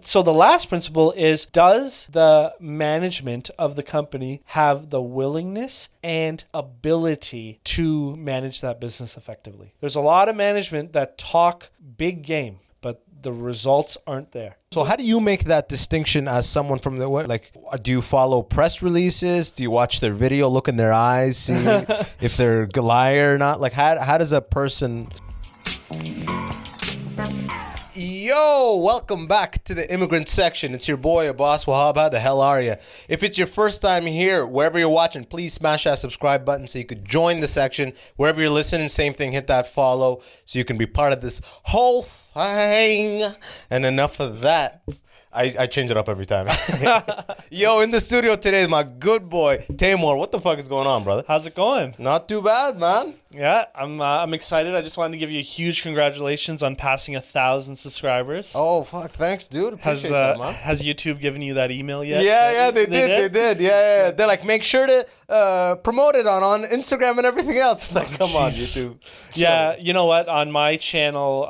So the last principle is, does the management of the company have the willingness and ability to manage that business effectively? There's a lot of management that talk big game, but the results aren't there. So how do you make that distinction as someone from the, like, do you follow press releases? Do you watch their video, look in their eyes, see if they're a liar or not? Like, how does a person... Yo, welcome back to the Immigrant Section. It's your boy, Abbas Wahab. How the hell are you? If it's your first time here, wherever you're watching, please smash that subscribe button so you could join the section. Wherever you're listening, same thing, hit that follow so you can be part of this whole thing. And enough of that. I change it up every time. Yo, in the studio today is my good boy, Tay Moore. What the fuck is going on, brother? How's it going? Not too bad, man. Yeah, I'm excited. I just wanted to give you a huge congratulations on passing 1,000 subscribers. Oh, fuck. Thanks, dude. Appreciate that, man. Has YouTube given you that email yet? Yeah, they did. Yeah. They're like, make sure to promote it on Instagram and everything else. It's like, come on, YouTube. Yeah, you know what? On my channel,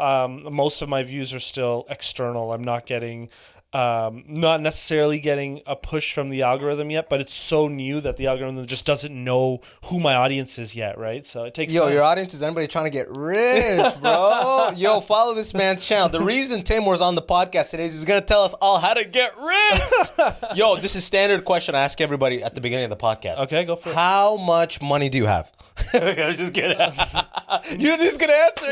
most of my views are still external. I'm not getting... not necessarily getting a push from the algorithm yet, but it's so new that the algorithm just doesn't know who my audience is yet, right? So it takes time. Your audience is anybody trying to get rich, bro. Yo, follow this man's channel. The reason Tay Moore's on the podcast today is he's going to tell us all how to get rich. Yo, this is standard question I ask everybody at the beginning of the podcast. Okay, go for it. How much money do you have? I'm just kidding. You're just going to answer.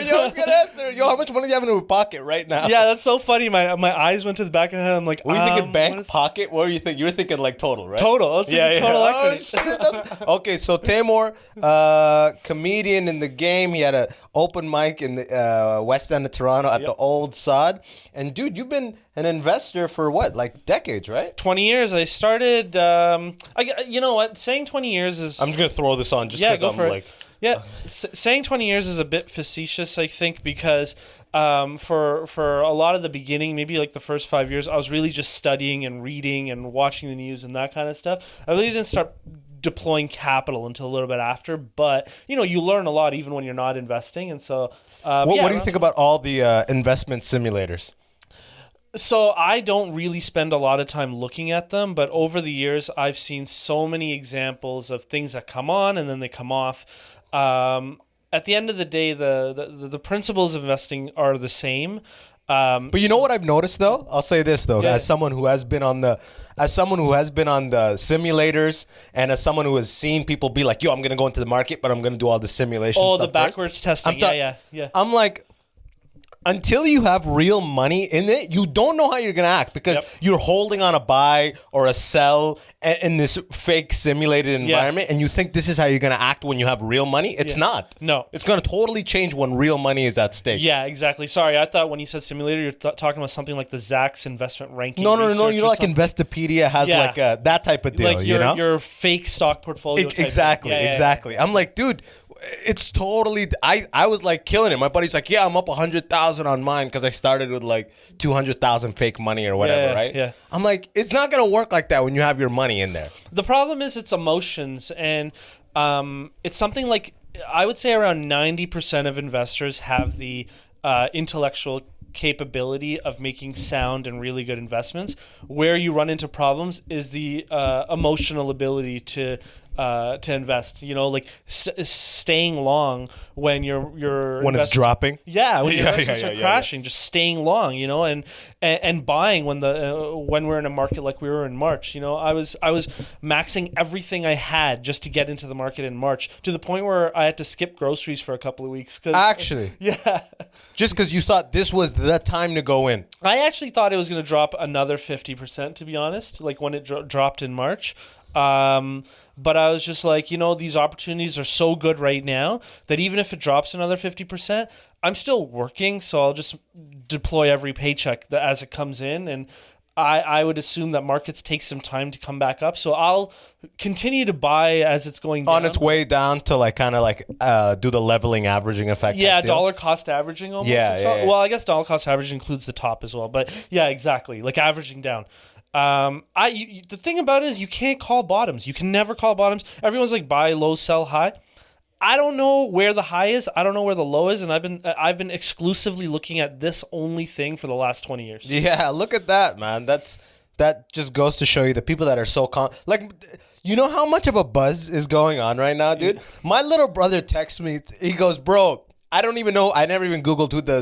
Yo, how much money do you have in your pocket right now? Yeah, that's so funny. My eyes went to the back of my head. I'm like, were you thinking bank, pocket? What were you thinking? You were thinking like total, right? Total. I was thinking total equity. Oh, shit. Okay, so Tay Moore, comedian in the game. He had an open mic in the West End of Toronto at the Old Sod. And dude, you've been an investor for what, like decades, right? 20 years. I started, you know what? Saying 20 years is... I'm just going to throw this on just because I'm like... Yeah, saying 20 years is a bit facetious, I think, because for a lot of the beginning, maybe like the first 5 years, I was really just studying and reading and watching the news and that kind of stuff. I really didn't start deploying capital until a little bit after, but you know, you learn a lot even when you're not investing, and so. What do you think about all the investment simulators? So I don't really spend a lot of time looking at them, but over the years, I've seen so many examples of things that come on and then they come off. At the end of the day, the principles of investing are the same. But you know what I've noticed though? I'll say this though, as someone who has been on the simulators, and as someone who has seen people be like, yo, I'm gonna go into the market, but I'm gonna do all the simulation stuff. Oh, the backwards testing. Yeah. I'm like, until you have real money in it, you don't know how you're going to act because you're holding on a buy or a sell in this fake simulated environment, and you think this is how you're going to act when you have real money. It's not. No. It's going to totally change when real money is at stake. Yeah, exactly. Sorry, I thought when you said simulator, you're talking about something like the Zacks investment ranking. No. You know, like Investopedia has like that type of deal, like your fake stock portfolio. Exactly. I'm like, dude, it's totally... I was like killing it. My buddy's like, yeah, I'm up 100,000 on mine because I started with like 200,000 fake money or whatever, right? Yeah. I'm like, it's not going to work like that when you have your money in there. The problem is it's emotions, and it's something like, I would say around 90% of investors have the intellectual capability of making sound and really good investments. Where you run into problems is the emotional ability to invest, you know, like staying long when when it's dropping. Yeah, when your investments are crashing, just staying long, you know, and buying when we're in a market like we were in March. You know, I was maxing everything I had just to get into the market in March, to the point where I had to skip groceries for a couple of weeks. Actually, just because you thought this was the time to go in. I actually thought it was going to drop another 50%, to be honest, like when it dropped in March. But I was just like, you know, these opportunities are so good right now that even if it drops another 50%, I'm still working, so I'll just deploy every paycheck as it comes in. And I would assume that markets take some time to come back up, so I'll continue to buy as it's going down. On its way down to like kind of like do the leveling averaging effect. Yeah, dollar cost averaging almost. Yeah. Well, I guess dollar cost averaging includes the top as well, but yeah, exactly, like averaging down. The thing about it is you can't call bottoms. You can never call bottoms. Everyone's like buy low, sell high. I don't know where the high is. I don't know where the low is, and I've been exclusively looking at this only thing for the last 20 years. Yeah, look at that, man. That just goes to show you the people that are so like, you know how much of a buzz is going on right now, dude? My little brother texts me. He goes, "Bro, I don't even know. I never even Googled who the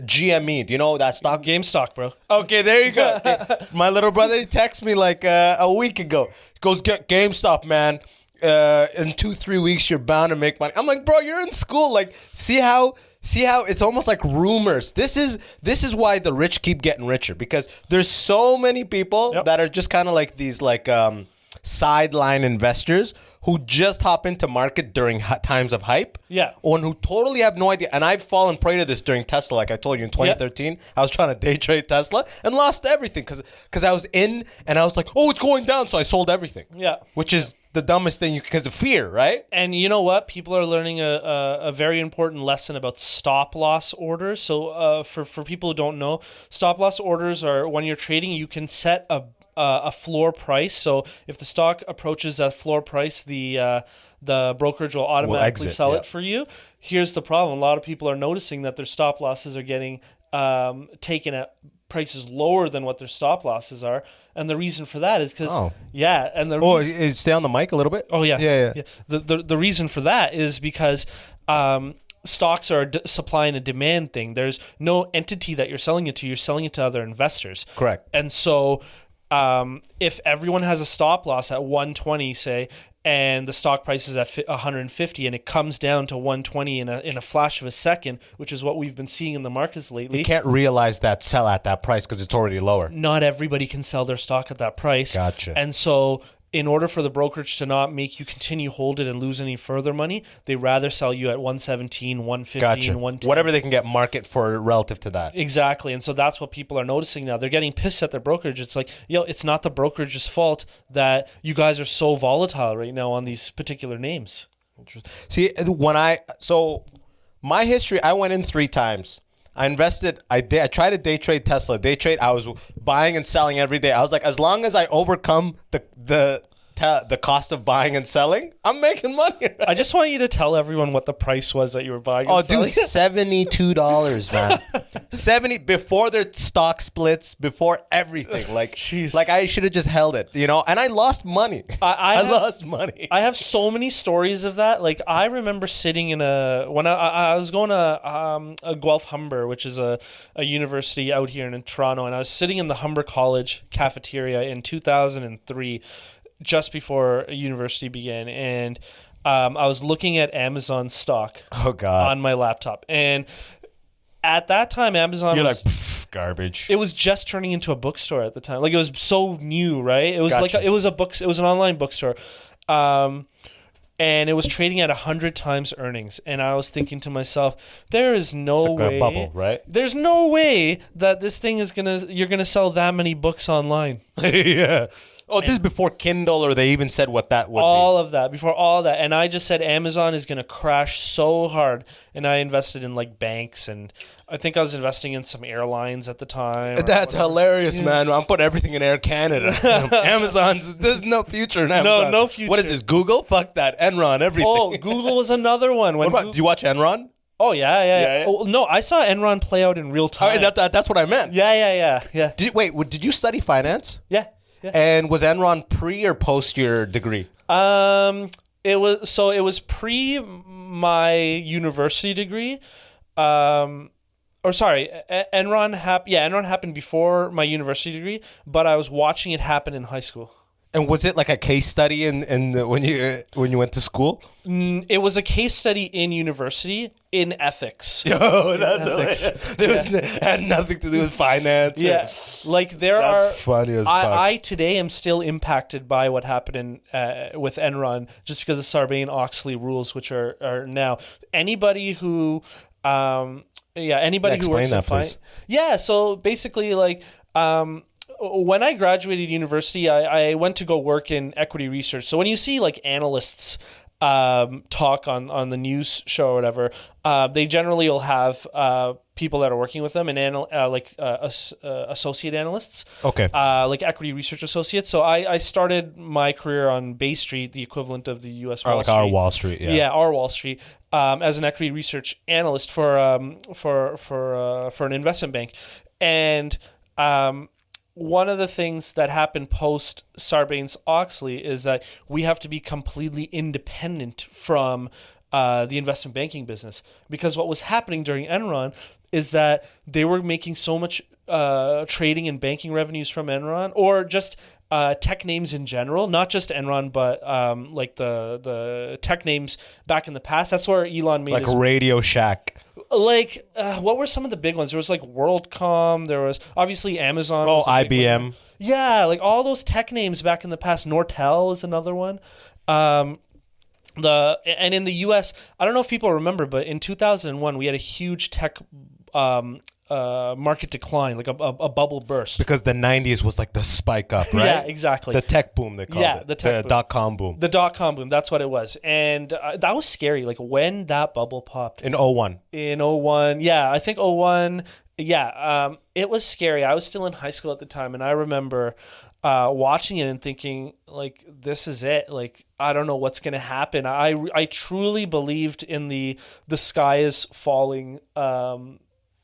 GME. Do you know that stock? GameStop, bro. Okay, there you go. Okay. My little brother, he texted me like a week ago. He goes, "Get GameStop, man. In 2-3 weeks, you're bound to make money." I'm like, bro, you're in school. Like, see how it's almost like rumors. This is why the rich keep getting richer, because there's so many people that are just kind of like these like sideline investors who just hop into market during times of hype. Yeah. Or who totally have no idea. And I've fallen prey to this during Tesla. Like I told you in 2013, I was trying to day trade Tesla and lost everything because I was in and I was like, oh, it's going down. So I sold everything. Yeah. Which is the dumbest thing because of fear, right? And you know what? People are learning a very important lesson about stop loss orders. So for people who don't know, stop loss orders are when you're trading, you can set a floor price. So if the stock approaches that floor price, the brokerage will automatically sell it for you. Here's the problem. A lot of people are noticing that their stop losses are getting taken at prices lower than what their stop losses are. And the reason for that is because, stay on the mic a little bit. Oh, yeah. The reason for that is because stocks are a supply and a demand thing. There's no entity that you're selling it to. You're selling it to other investors. Correct. And so if everyone has a stop loss at 120, say, and the stock price is at 150 and it comes down to 120 in a flash of a second, which is what we've been seeing in the markets lately. You can't realize that sell at that price because it's already lower. Not everybody can sell their stock at that price. Gotcha. And so in order for the brokerage to not make you continue hold it and lose any further money, they rather sell you at 117, 115, gotcha. 110. Whatever they can get market for relative to that. Exactly. And so that's what people are noticing now. They're getting pissed at their brokerage. It's like, it's not the brokerage's fault that you guys are so volatile right now on these particular names. See, my history, I went in 3 times. I invested. I tried to day trade Tesla. Day trade. I was buying and selling every day. I was like, as long as I overcome the cost of buying and selling, I'm making money. I just want you to tell everyone what the price was that you were buying. Oh, dude, $72, man. 70 before their stock splits, before everything. Like, jeez. Like I should have just held it, and I lost money. I lost money. I have so many stories of that. Like, I remember sitting in when I was going to a Guelph Humber, which is a university out here in Toronto, and I was sitting in the Humber College cafeteria in 2003. Just before university began, and I was looking at Amazon stock on my laptop. And at that time, Amazon was garbage. It was just turning into a bookstore at the time. Like, it was so new, right? It was it was an online bookstore. And it was trading at 100 times earnings. And I was thinking to myself, there is no way. A bubble, right? There's no way that this thing you're gonna sell that many books online. Yeah. Oh, this is before Kindle, or they even said what that would be. Before all that. And I just said Amazon is going to crash so hard. And I invested in like banks, and I think I was investing in some airlines at the time. That's hilarious, man. I'm putting everything in Air Canada. There's no future in Amazon. No future. What is this, Google? Fuck that. Enron, everything. Oh, Google was another one. Do you watch Enron? Oh, yeah. Oh, no, I saw Enron play out in real time. That's what I meant. Yeah. Did you study finance? Yeah. And was Enron pre or post your degree? It was pre my university degree. Enron happened before my university degree, but I was watching it happen in high school. And was it like a case study when you went to school? It was a case study in university in ethics. Yo, that's ethics. Had nothing to do with finance. Yeah, like that's funny as fuck. I today am still impacted by what happened with Enron just because of Sarbanes-Oxley rules, which are now anybody who who works in finance. Yeah, so basically like. When I graduated university, I went to go work in equity research. So when you see like analysts talk on the news show or whatever, they generally will have people that are working with them and associate analysts. Okay. Like equity research associates. So I started my career on Bay Street, the equivalent of the U.S. Wall Street. Our Wall Street. Yeah. Yeah, our Wall Street, as an equity research analyst for an investment bank, and one of the things that happened post Sarbanes-Oxley is that we have to be completely independent from the investment banking business, because what was happening during Enron is that they were making so much trading and banking revenues from Enron, or just tech names in general, not just Enron, but like the tech names back in the past. That's where Elon made Like Radio Shack. Like, what were some of the big ones? There was like WorldCom. There was obviously Amazon. Oh, was a big IBM. one. Yeah, like all those tech names back in the past. Nortel is another one. And in the U.S., I don't know if people remember, but in 2001 we had a huge tech market decline, like a bubble burst. Because the 90s was like the spike up, right? Yeah, exactly. The tech boom, they called it. The tech boom. dot-com boom. The dot-com boom, that's what it was. And that was scary, like when that bubble popped. In 01. In 01, yeah, I think 01, yeah. It was scary. I was still in high school at the time, and I remember watching it and thinking, like, this is it. Like, I don't know what's going to happen. I truly believed in the sky is falling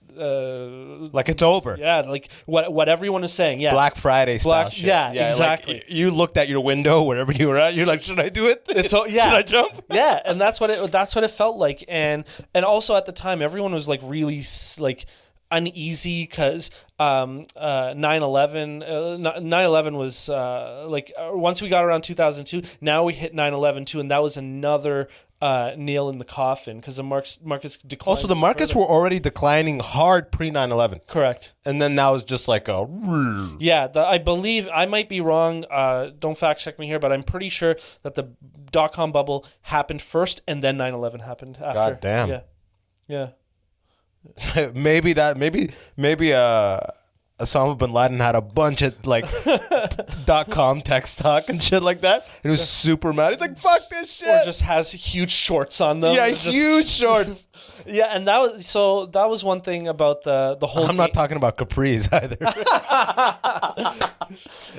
like it's over. Yeah, like what everyone is saying. Yeah, Black Friday style shit. Yeah, exactly. Like you looked at your window wherever you were at. You're like, should I do it? Yeah. Should I jump? Yeah, and that's what it felt like. And also at the time, everyone was like really like uneasy because 9/11 was like once we got around 2002, now we hit 9/11 too, and that was another nail in the coffin because the markets declined. Also, the markets were already declining hard pre 9/11. Correct. And then now it's just like a... Yeah, I believe, I might be wrong, don't fact check me here, but I'm pretty sure that the dot-com bubble happened first and then 9/11 happened after. God damn. Yeah. maybe Osama bin Laden had a bunch of like .com tech stock and shit like that. And he was super mad. He's like, fuck this shit. Or just has huge shorts on them. Yeah, huge shorts. Yeah, and that was one thing about the whole I'm not talking about capris either.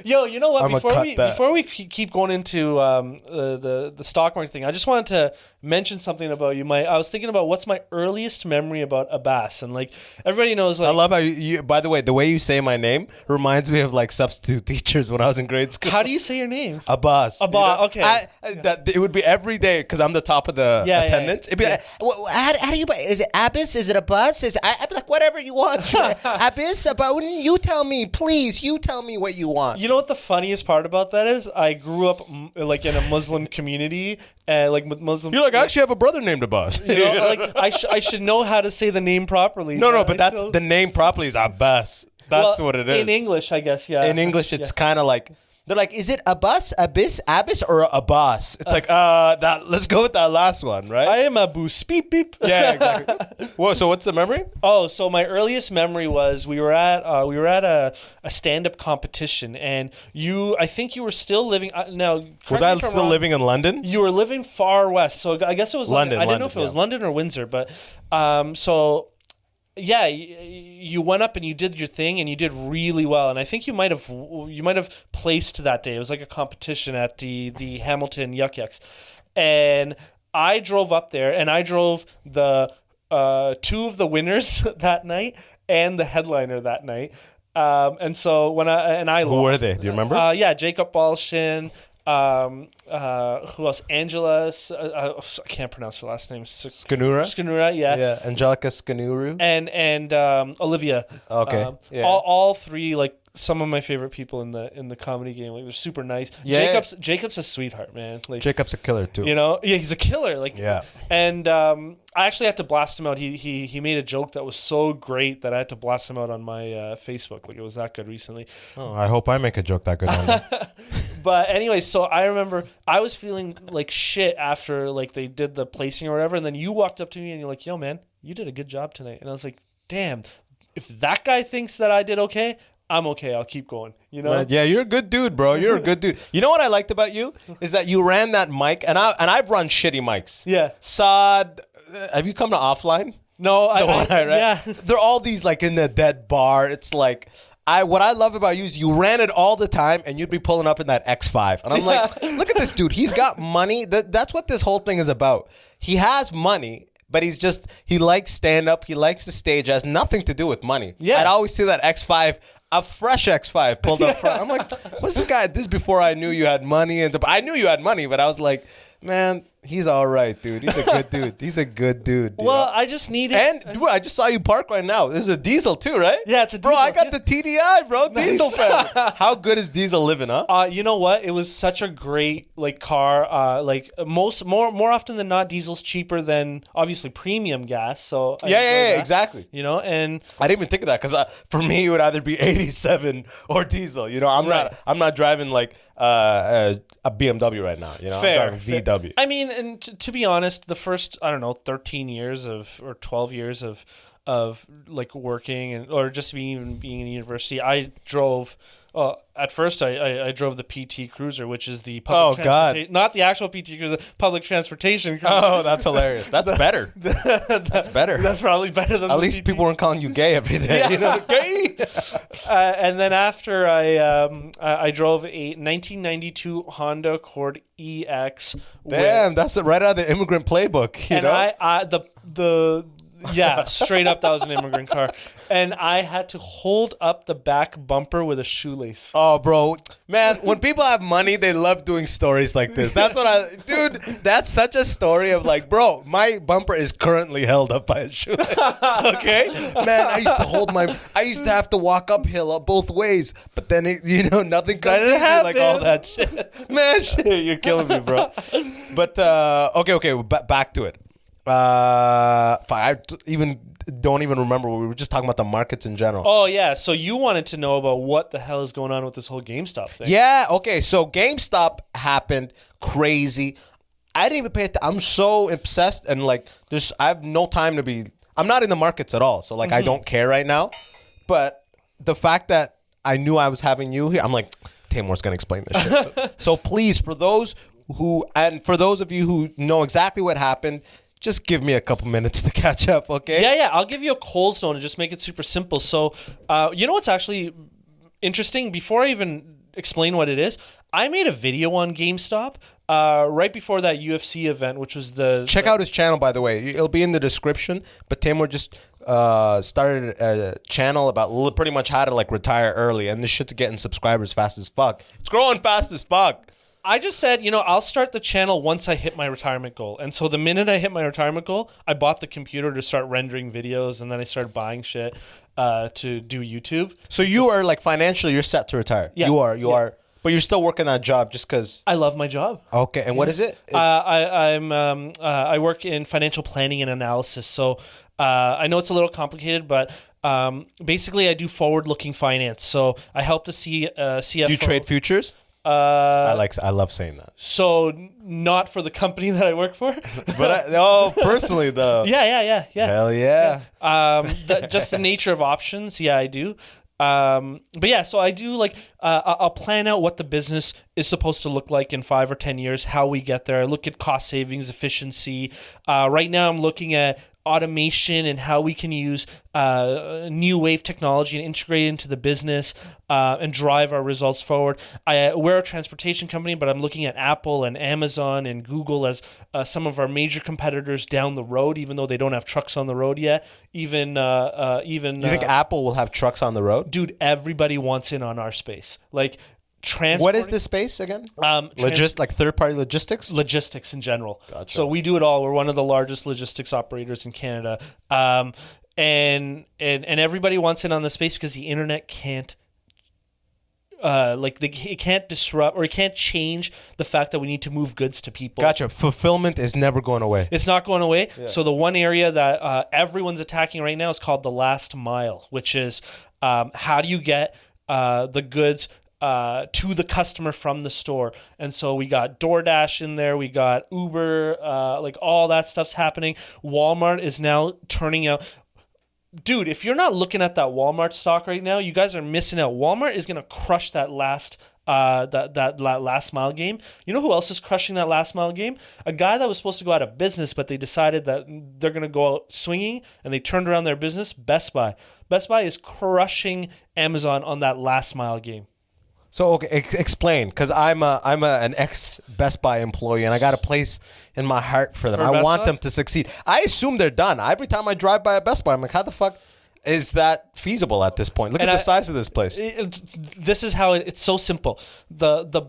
Yo, you know what? Before we keep going into the stock market thing, I just wanted to mention something about you. I was thinking about what's my earliest memory about Abbas, and like everybody knows, like, I love how you. By the way, the way you say my name reminds me of like substitute teachers when I was in grade school. How do you say your name? Abbas. Abbas. Okay. That it would be every day because I'm the top of the attendance. It'd be like, how do you? Is it Abbas? Is it Abbas? I'd be like, whatever you want. Abbas, but you tell me, please. You tell me what you want. You know what the funniest part about that is? I grew up like in a Muslim community, like with Muslim. You're like, I actually have a brother named Abbas. You know, like I should know how to say the name properly. No, but that's the name properly is Abbas. That's what it is. In English, I guess, yeah. In English, it's kind of like, they're like, is it Abbas, Abbas, or Abbas? It's like, let's go with that last one, right? I am Abbas. Beep, beep. Yeah, exactly. Whoa, so what's the memory? Oh, so my earliest memory was we were at a stand-up competition, and I think you were still living. Now, was I still living in London? You were living far west, so I guess it was London. I didn't know if it was London or Windsor, but so. Yeah, you went up and you did your thing and you did really well, and I think you might have placed that day. It was like a competition at the Hamilton Yuck Yucks, and I drove up there and I drove the two of the winners that night and the headliner that night, and so when I lost. Who were they? Do you remember? Yeah, Jacob Balshin. Who else? Angela. I can't pronounce her last name. Skanura. Yeah. Angelica Skanuru. And Olivia. Okay. Yeah. All three, like, some of my favorite people in the comedy game. Like, they're super nice. Yeah. Jacob's a sweetheart, man. Like, Jacob's a killer too. You know, yeah, he's a killer. Like, yeah. And I actually had to blast him out. He made a joke that was so great that I had to blast him out on my Facebook. Like, it was that good recently. Oh, I hope I make a joke that good one day. But anyway, so I remember I was feeling like shit after like they did the placing or whatever, and then you walked up to me and you're like, "Yo, man, you did a good job tonight." And I was like, "Damn, if that guy thinks that I did okay, I'm okay. I'll keep going. You know? Man, yeah, you're a good dude, bro. You're a good dude. You know what I liked about you is that you ran that mic, and I've run shitty mics. Yeah. Sod, have you come to Offline? No, Yeah. They're all these like in the dead bar. It's like what I love about you is you ran it all the time, and you'd be pulling up in that X5, and I'm like, look at this dude. He's got money. That's what this whole thing is about. He has money. But he likes stand-up. He likes the stage. It has nothing to do with money. Yeah. I'd always see that X5, a fresh X5 pulled up front. I'm like, what's this guy? This is before I knew you had money. I knew you had money, but I was like, man, he's all right, dude. He's a good dude. He's a good dude. Well, I just needed... And, dude, I just saw you park right now. This is a diesel, too, right? Yeah, it's a diesel. Bro, I got the TDI, bro. Nice. Diesel fan. How good is diesel living, huh? You know what? It was such a great car. More often than not, diesel's cheaper than obviously premium gas. So Yeah, exactly. You know, and I didn't even think of that because for me it would either be 87 or diesel. You know, I'm not driving like a BMW right now. You know, fair, I'm driving VW. I mean, and to be honest, the first 13 years or 12 years of like working or just being in university, I drove. At first, I drove the PT Cruiser, which is the public transportation, not the actual PT Cruiser, public transportation cruiser. Oh, that's hilarious. That's better. That's better. That's probably better than at least PT. People weren't calling you gay every day. Yeah. You know, gay. And then after I drove a 1992 Honda Accord EX. Damn, that's right out of the immigrant playbook. You know? Yeah, straight up, that was an immigrant car. And I had to hold up the back bumper with a shoelace. Oh, bro. Man, when people have money, they love doing stories like this. That's dude, that's such a story of like, bro, my bumper is currently held up by a shoelace. Okay? Man, I used to have to walk uphill both ways, but then, nothing comes easy like all that shit. Man, shit, you're killing me, bro. But, okay, back to it. I don't even remember. We were just talking about the markets in general. Oh, yeah. So you wanted to know about what the hell is going on with this whole GameStop thing. Yeah. Okay. So GameStop happened. Crazy. I didn't even pay it. I'm so obsessed and like I have no time to be. I'm not in the markets at all. So like I don't care right now. But the fact that I knew I was having you here, I'm like, Tay Moore's going to explain this shit. So please, for those of you who know exactly what happened, just give me a couple minutes to catch up, okay? Yeah. I'll give you a cold stone and just make it super simple. So, you know what's actually interesting? Before I even explain what it is, I made a video on GameStop right before that UFC event, which was Check out his channel, by the way. It'll be in the description. But Tay Moore just started a channel about pretty much how to like retire early, and this shit's getting subscribers fast as fuck. It's growing fast as fuck. I just said, I'll start the channel once I hit my retirement goal. And so the minute I hit my retirement goal, I bought the computer to start rendering videos, and then I started buying shit to do YouTube. So you are like financially, you're set to retire. Yeah. You are. But you're still working that job just because. I love my job. Okay, and what is it? I work in financial planning and analysis. So I know it's a little complicated, but basically I do forward-looking finance. So I help the CFO. Do you trade futures? I love saying that. So not for the company that I work for, but personally though. Yeah. Hell yeah. Just the nature of options. Yeah, I do. But yeah, so I do like I'll plan out what the business is supposed to look like in 5 or 10 years, how we get there. I look at cost savings, efficiency. Right now, I'm looking at automation and how we can use new wave technology and integrate it into the business and drive our results forward. We're a transportation company, but I'm looking at Apple and Amazon and Google as some of our major competitors down the road, even though they don't have trucks on the road yet. You think Apple will have trucks on the road? Dude, everybody wants in on our space. Like, what is this space again? Like third-party logistics? Logistics in general. Gotcha. So we do it all. We're one of the largest logistics operators in Canada. And everybody wants in on the space because the internet can't it can't disrupt or it can't change the fact that we need to move goods to people. Gotcha. Fulfillment is never going away. It's not going away. Yeah. So the one area that everyone's attacking right now is called the last mile, which is how do you get the goods to the customer from the store. And so we got DoorDash in there, we got Uber, like all that stuff's happening. Walmart is now turning out. dude, if you're not looking at that Walmart stock right now, you guys are missing out. Walmart is gonna crush that last that last mile game. You know who else is crushing that last mile game? A guy that was supposed to go out of business, but they decided that they're gonna go out swinging, and they turned around their business. Best Buy. Best Buy is crushing Amazon on that last mile game. So okay, explain, because I'm an ex Best Buy employee, and I got a place in my heart for them. For I Best want Buy? them to succeed. I assume they're done. Every time I drive by a Best Buy, I'm like, how the fuck is that feasible at this point? Look at the size of this place. This is how it's so simple. The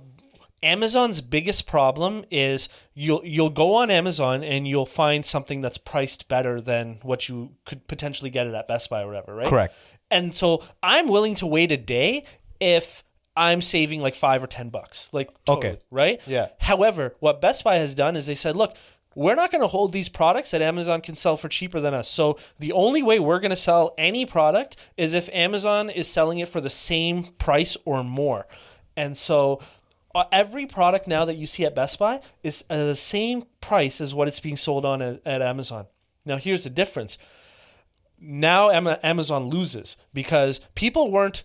Amazon's biggest problem is you'll go on Amazon and you'll find something that's priced better than what you could potentially get it at Best Buy or whatever, right? Correct. And so I'm willing to wait a day if I'm saving like $5 or $10, like totally, Okay. right? Yeah. However, what Best Buy has done is they said, look, we're not going to hold these products that Amazon can sell for cheaper than us. So the only way we're going to sell any product is if Amazon is selling it for the same price or more. And so every product now that you see at Best Buy is the same price as what it's being sold on at Amazon. Now, here's the difference. Now Amazon loses because people weren't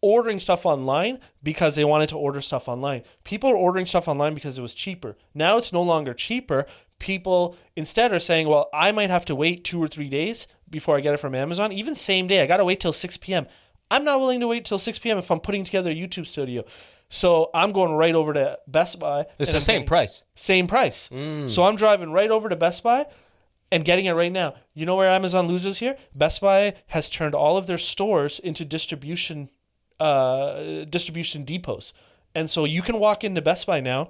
ordering stuff online because they wanted to order stuff online. People are ordering stuff online because it was cheaper. Now it's no longer cheaper. People instead are saying, well, I might have to wait 2 or 3 days before I get it from Amazon. Even same day, I got to wait till 6 p.m. I'm not willing to wait till 6 p.m. if I'm putting together a YouTube studio. So I'm going right over to Best Buy. It's the same price. Same price. So I'm driving right over to Best Buy and getting it right now. You know where Amazon loses here? Best Buy has turned all of their stores into distribution depots. And so you can walk into Best Buy now,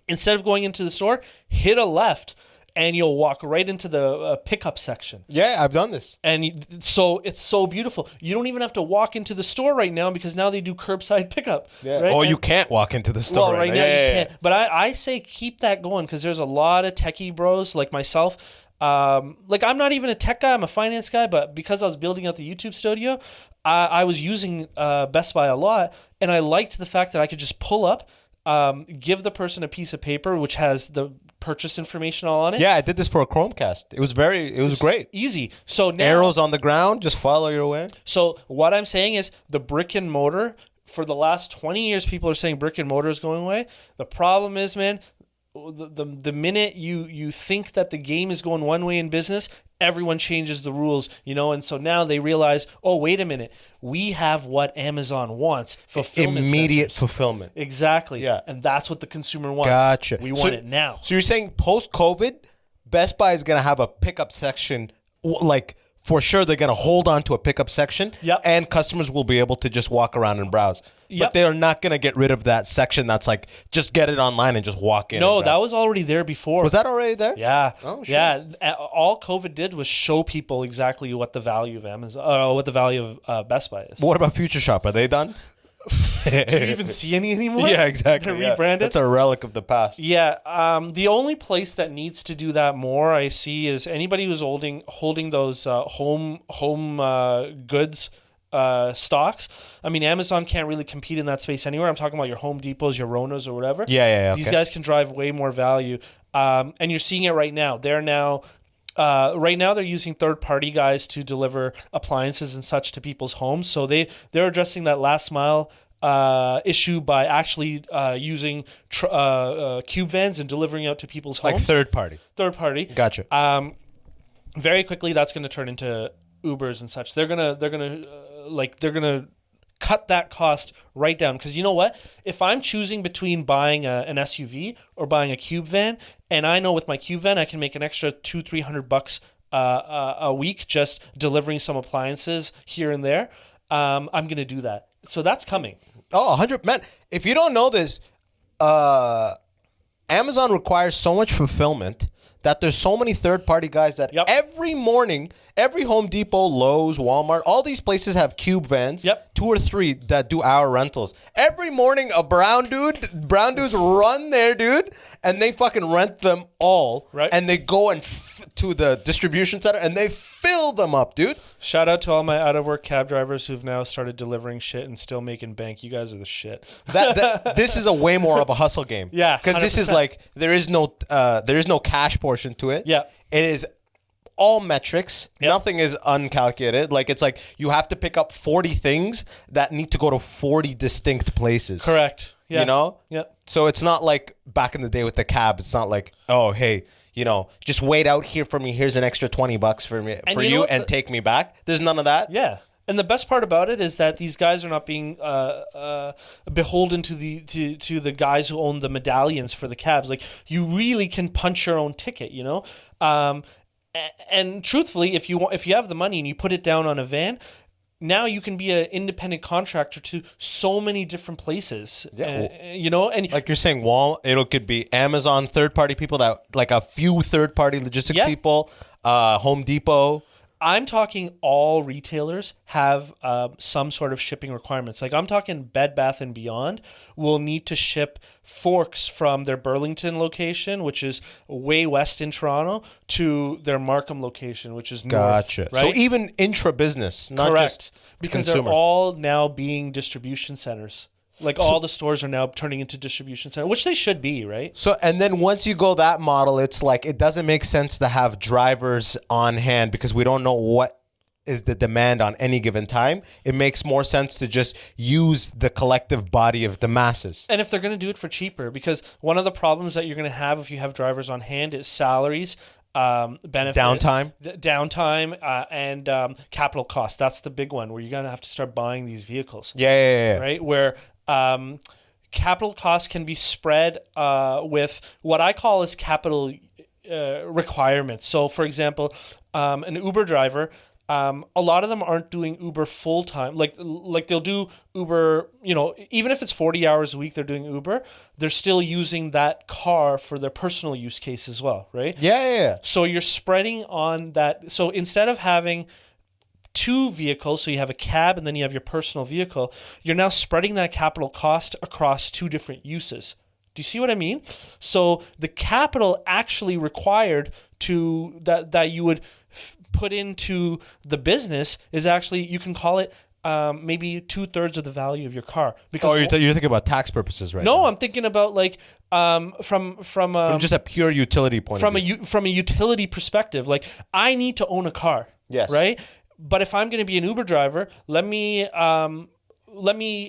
instead of going into the store, hit a left and you'll walk right into the pickup section. Yeah, I've done this. And so it's so beautiful. You don't even have to walk into the store right now because now they do curbside pickup. Yeah. Right? Oh, And- you can't walk into the store well, right now Yeah, you yeah, can't. But I say keep that going because there's a lot of techie bros like myself. Like I'm not even a tech guy, I'm a finance guy, but because I was building out the YouTube studio, I was using Best Buy a lot, and I liked the fact that I could just pull up, give the person a piece of paper which has the purchase information all on it. Yeah, I did this for a Chromecast. It was great. Easy. So now, Arrows on the ground, just follow your way. So what I'm saying is the brick and mortar, for the last 20 years, people are saying brick and mortar is going away. The problem is, man, the minute you think that the game is going one way in business, everyone changes the rules, and so now they realize, oh, wait a minute, we have what Amazon wants, fulfillment Immediate centers. fulfillment. Exactly. Yeah. And that's what the consumer wants. Gotcha. We want it now. So you're saying post-COVID, Best Buy is going to have a pickup section, like for sure they're going to hold on to a pickup section, Yep. and customers will be able to just walk around and browse. Yep. But they are not going to get rid of that section that's like, just get it online and just walk in. No, and that browse. was already there before. Was that already there? Yeah. Oh, shit. Yeah. All COVID did was show people exactly what the value of Amazon, what the value of Best Buy is. What about Future Shop? Are they done? Do you even see any anymore? Yeah, exactly. They're yeah. rebranded. That's a relic of the past. Yeah, the only place that needs to do that more, I see, is anybody who's holding those home goods stocks. I mean, Amazon can't really compete in that space anywhere. I'm talking about your Home Depots, your Ronas, or whatever. Yeah. These Okay. guys can drive way more value, and you're seeing it right now. Right now, they're using third-party guys to deliver appliances and such to people's homes. So they're addressing that last mile issue by actually using cube vans and delivering out to people's homes. Like third party. Third party. Gotcha. Very quickly, that's going to turn into Ubers and such. They're gonna cut that cost right down, because you know what? If I'm choosing between buying an SUV or buying a cube van, and I know with my cube van I can make an extra $200-300 a week just delivering some appliances here and there, I'm gonna do that. So that's coming. Oh, 100. Man, if you don't know this, Amazon requires so much fulfillment that there's so many third-party guys that Yep. every morning, every Home Depot, Lowe's, Walmart, all these places have cube vans. Yep. 2 or 3 that do hour rentals. Every morning, brown dudes run there, dude, and they fucking rent them all. Right. And they go to the distribution center and they fill them up, dude. Shout out to all my out-of-work cab drivers who've now started delivering shit and still making bank. You guys are the shit. This is a way more of a hustle game. Yeah, because this is 100%. like there is no cash portion to it. Yeah. It is all metrics. Yep. Nothing is uncalculated. Like, it's like you have to pick up 40 things that need to go to 40 distinct places. Correct. Yeah. You know? Yeah. So it's not like back in the day with the cab. It's not like, oh, hey, you know, just wait out here for me. Here's an extra $20 for me, for you, and take me back. There's none of that. Yeah. And the best part about it is that these guys are not being beholden to the guys who own the medallions for the cabs. Like, you really can punch your own ticket, you know. And truthfully, if you have the money and you put it down on a van, now you can be an independent contractor to so many different places. Yeah, you know, and like you're saying, it could be Amazon third-party people, that like a few third-party logistics people, Home Depot. I'm talking all retailers have some sort of shipping requirements. Like, I'm talking Bed Bath & Beyond will need to ship forks from their Burlington location, which is way west in Toronto, to their Markham location, which is north. Gotcha. Right? So even intra-business, not Correct. just Because consumer. they're all now being distribution centers. Like, all the stores are now turning into distribution centers, which they should be, right? So, and then once you go that model, it's like, it doesn't make sense to have drivers on hand because we don't know what is the demand on any given time. It makes more sense to just use the collective body of the masses. And if they're going to do it for cheaper, because one of the problems that you're going to have if you have drivers on hand is salaries, benefit, Downtime, and capital cost. That's the big one where you're going to have to start buying these vehicles. Yeah. Right? Where capital costs can be spread with what I call as capital requirements. So, for example, an Uber driver, a lot of them aren't doing Uber full time. Like they'll do Uber, you know, even if it's 40 hours a week they're doing Uber, they're still using that car for their personal use case as well, right? Yeah. So you're spreading on that. So instead of having two vehicles, so you have a cab and then you have your personal vehicle, you're now spreading that capital cost across two different uses. Do you see what I mean? So the capital actually required to that you would put into the business is actually, you can call it maybe 2/3 of the value of your car. Because you're thinking about tax purposes, right? No, I'm thinking about like from just a pure utility point of view. From a utility perspective. Like, I need to own a car. Yes. Right? But if I'm going to be an Uber driver, let me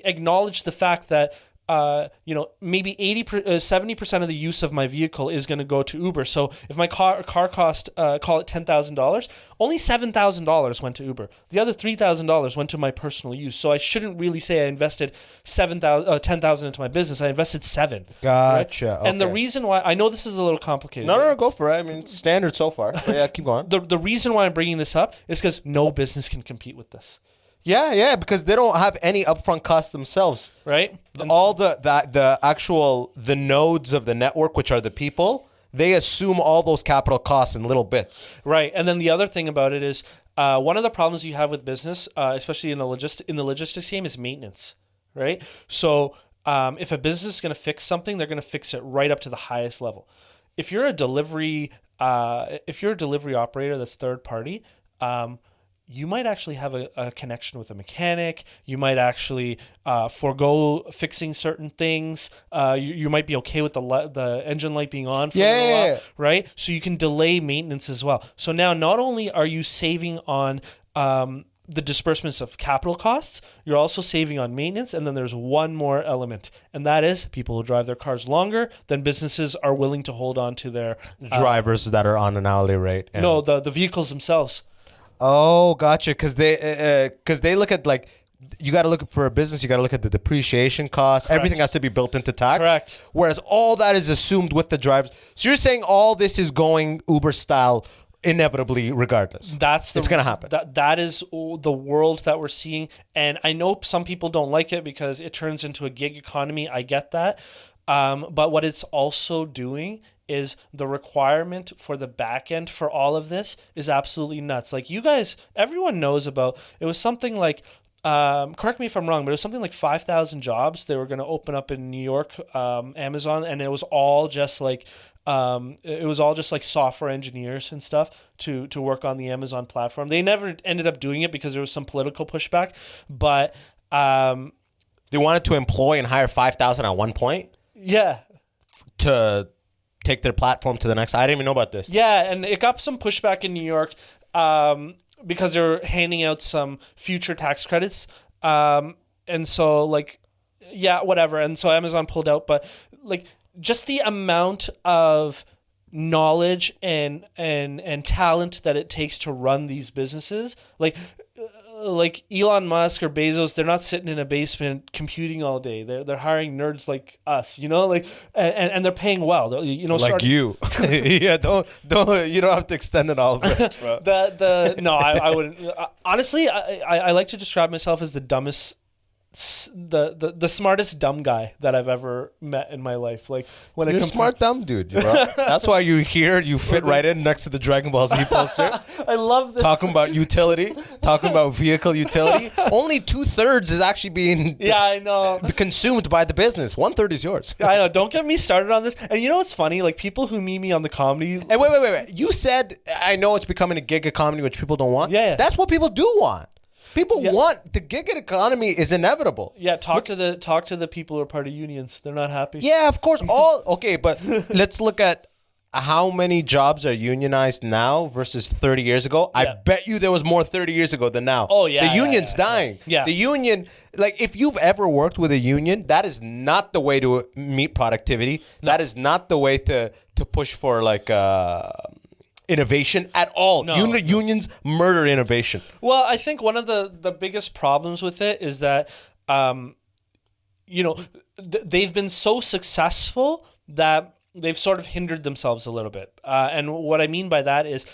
acknowledge the fact that maybe 70% of the use of my vehicle is going to go to Uber. So if my car cost, call it $10,000, only $7,000 went to Uber. The other $3,000 went to my personal use. So I shouldn't really say I invested $10,000 into my business. I invested $7,000. Gotcha. Right? And the reason why, I know this is a little complicated. No, go for it. I mean, it's standard so far. But yeah, keep going. The reason why I'm bringing this up is because no business can compete with this. Yeah, because they don't have any upfront costs themselves. Right? All the nodes of the network, which are the people, they assume all those capital costs in little bits. Right. And then the other thing about it is one of the problems you have with business, especially in the logistics game, is maintenance. Right? So if a business is going to fix something, they're going to fix it right up to the highest level. If you're a delivery operator that's third party, you might actually have a connection with a mechanic. You might actually forego fixing certain things. You might be okay with the engine light being on for a while, right? So you can delay maintenance as well. So now not only are you saving on the disbursements of capital costs, you're also saving on maintenance. And then there's one more element, and that is people who drive their cars longer than businesses are willing to hold on to their drivers that are on an hourly rate. No, the vehicles themselves. Oh, gotcha. Because they look at, like, you got to look for a business. You got to look at the depreciation cost. Correct. Everything has to be built into tax. Correct. Whereas all that is assumed with the drivers. So you're saying all this is going Uber style inevitably, regardless. It's going to happen. That is the world that we're seeing. And I know some people don't like it because it turns into a gig economy. I get that. But what it's also doing is the requirement for the back end for all of this is absolutely nuts. Like, you guys, everyone knows about, it was something like, correct me if I'm wrong, but it was something like 5,000 jobs they were going to open up in New York, Amazon, and it was all just like software engineers and stuff to work on the Amazon platform. They never ended up doing it because there was some political pushback, but they wanted to employ and hire 5,000 at one point. Yeah. To take their platform to the next. I didn't even know about this. Yeah, and it got some pushback in New York because they're handing out some future tax credits. And so, like, yeah, whatever. And so Amazon pulled out. But, like, just the amount of knowledge and talent that it takes to run these businesses, like Elon Musk or Bezos, they're not sitting in a basement computing all day. They're hiring nerds like us, you know, like, and they're paying well, you know, like you. Yeah, don't you don't have to extend it all over it, bro. No, I wouldn't. Honestly, I like to describe myself as the dumbest, the smartest dumb guy that I've ever met in my life. Like, when you're a smart dumb dude, bro. That's why you're here. You fit right in next to the Dragon Ball Z poster. I love this. Talking about utility, talking about vehicle utility. Only 2/3 is actually being I know consumed by the business. 1/3 is yours. I know. Don't get me started on this. And you know what's funny? Like, people who meet me on the comedy. Hey, wait. You said, I know it's becoming a gig economy, which people don't want. Yeah. That's what people do want. People want the gig economy is inevitable. Yeah, talk to the people who are part of unions. They're not happy. Yeah, of course. Okay, but let's look at how many jobs are unionized now versus 30 years ago. Yeah. I bet you there was more 30 years ago than now. Oh yeah, the union's dying. Yeah. The union, like, if you've ever worked with a union, that is not the way to meet productivity. No. That is not the way to push for like innovation at all. No. Unions murder innovation. Well, I think one of the biggest problems with it is that, you know, they've been so successful that they've sort of hindered themselves a little bit. And what I mean by that is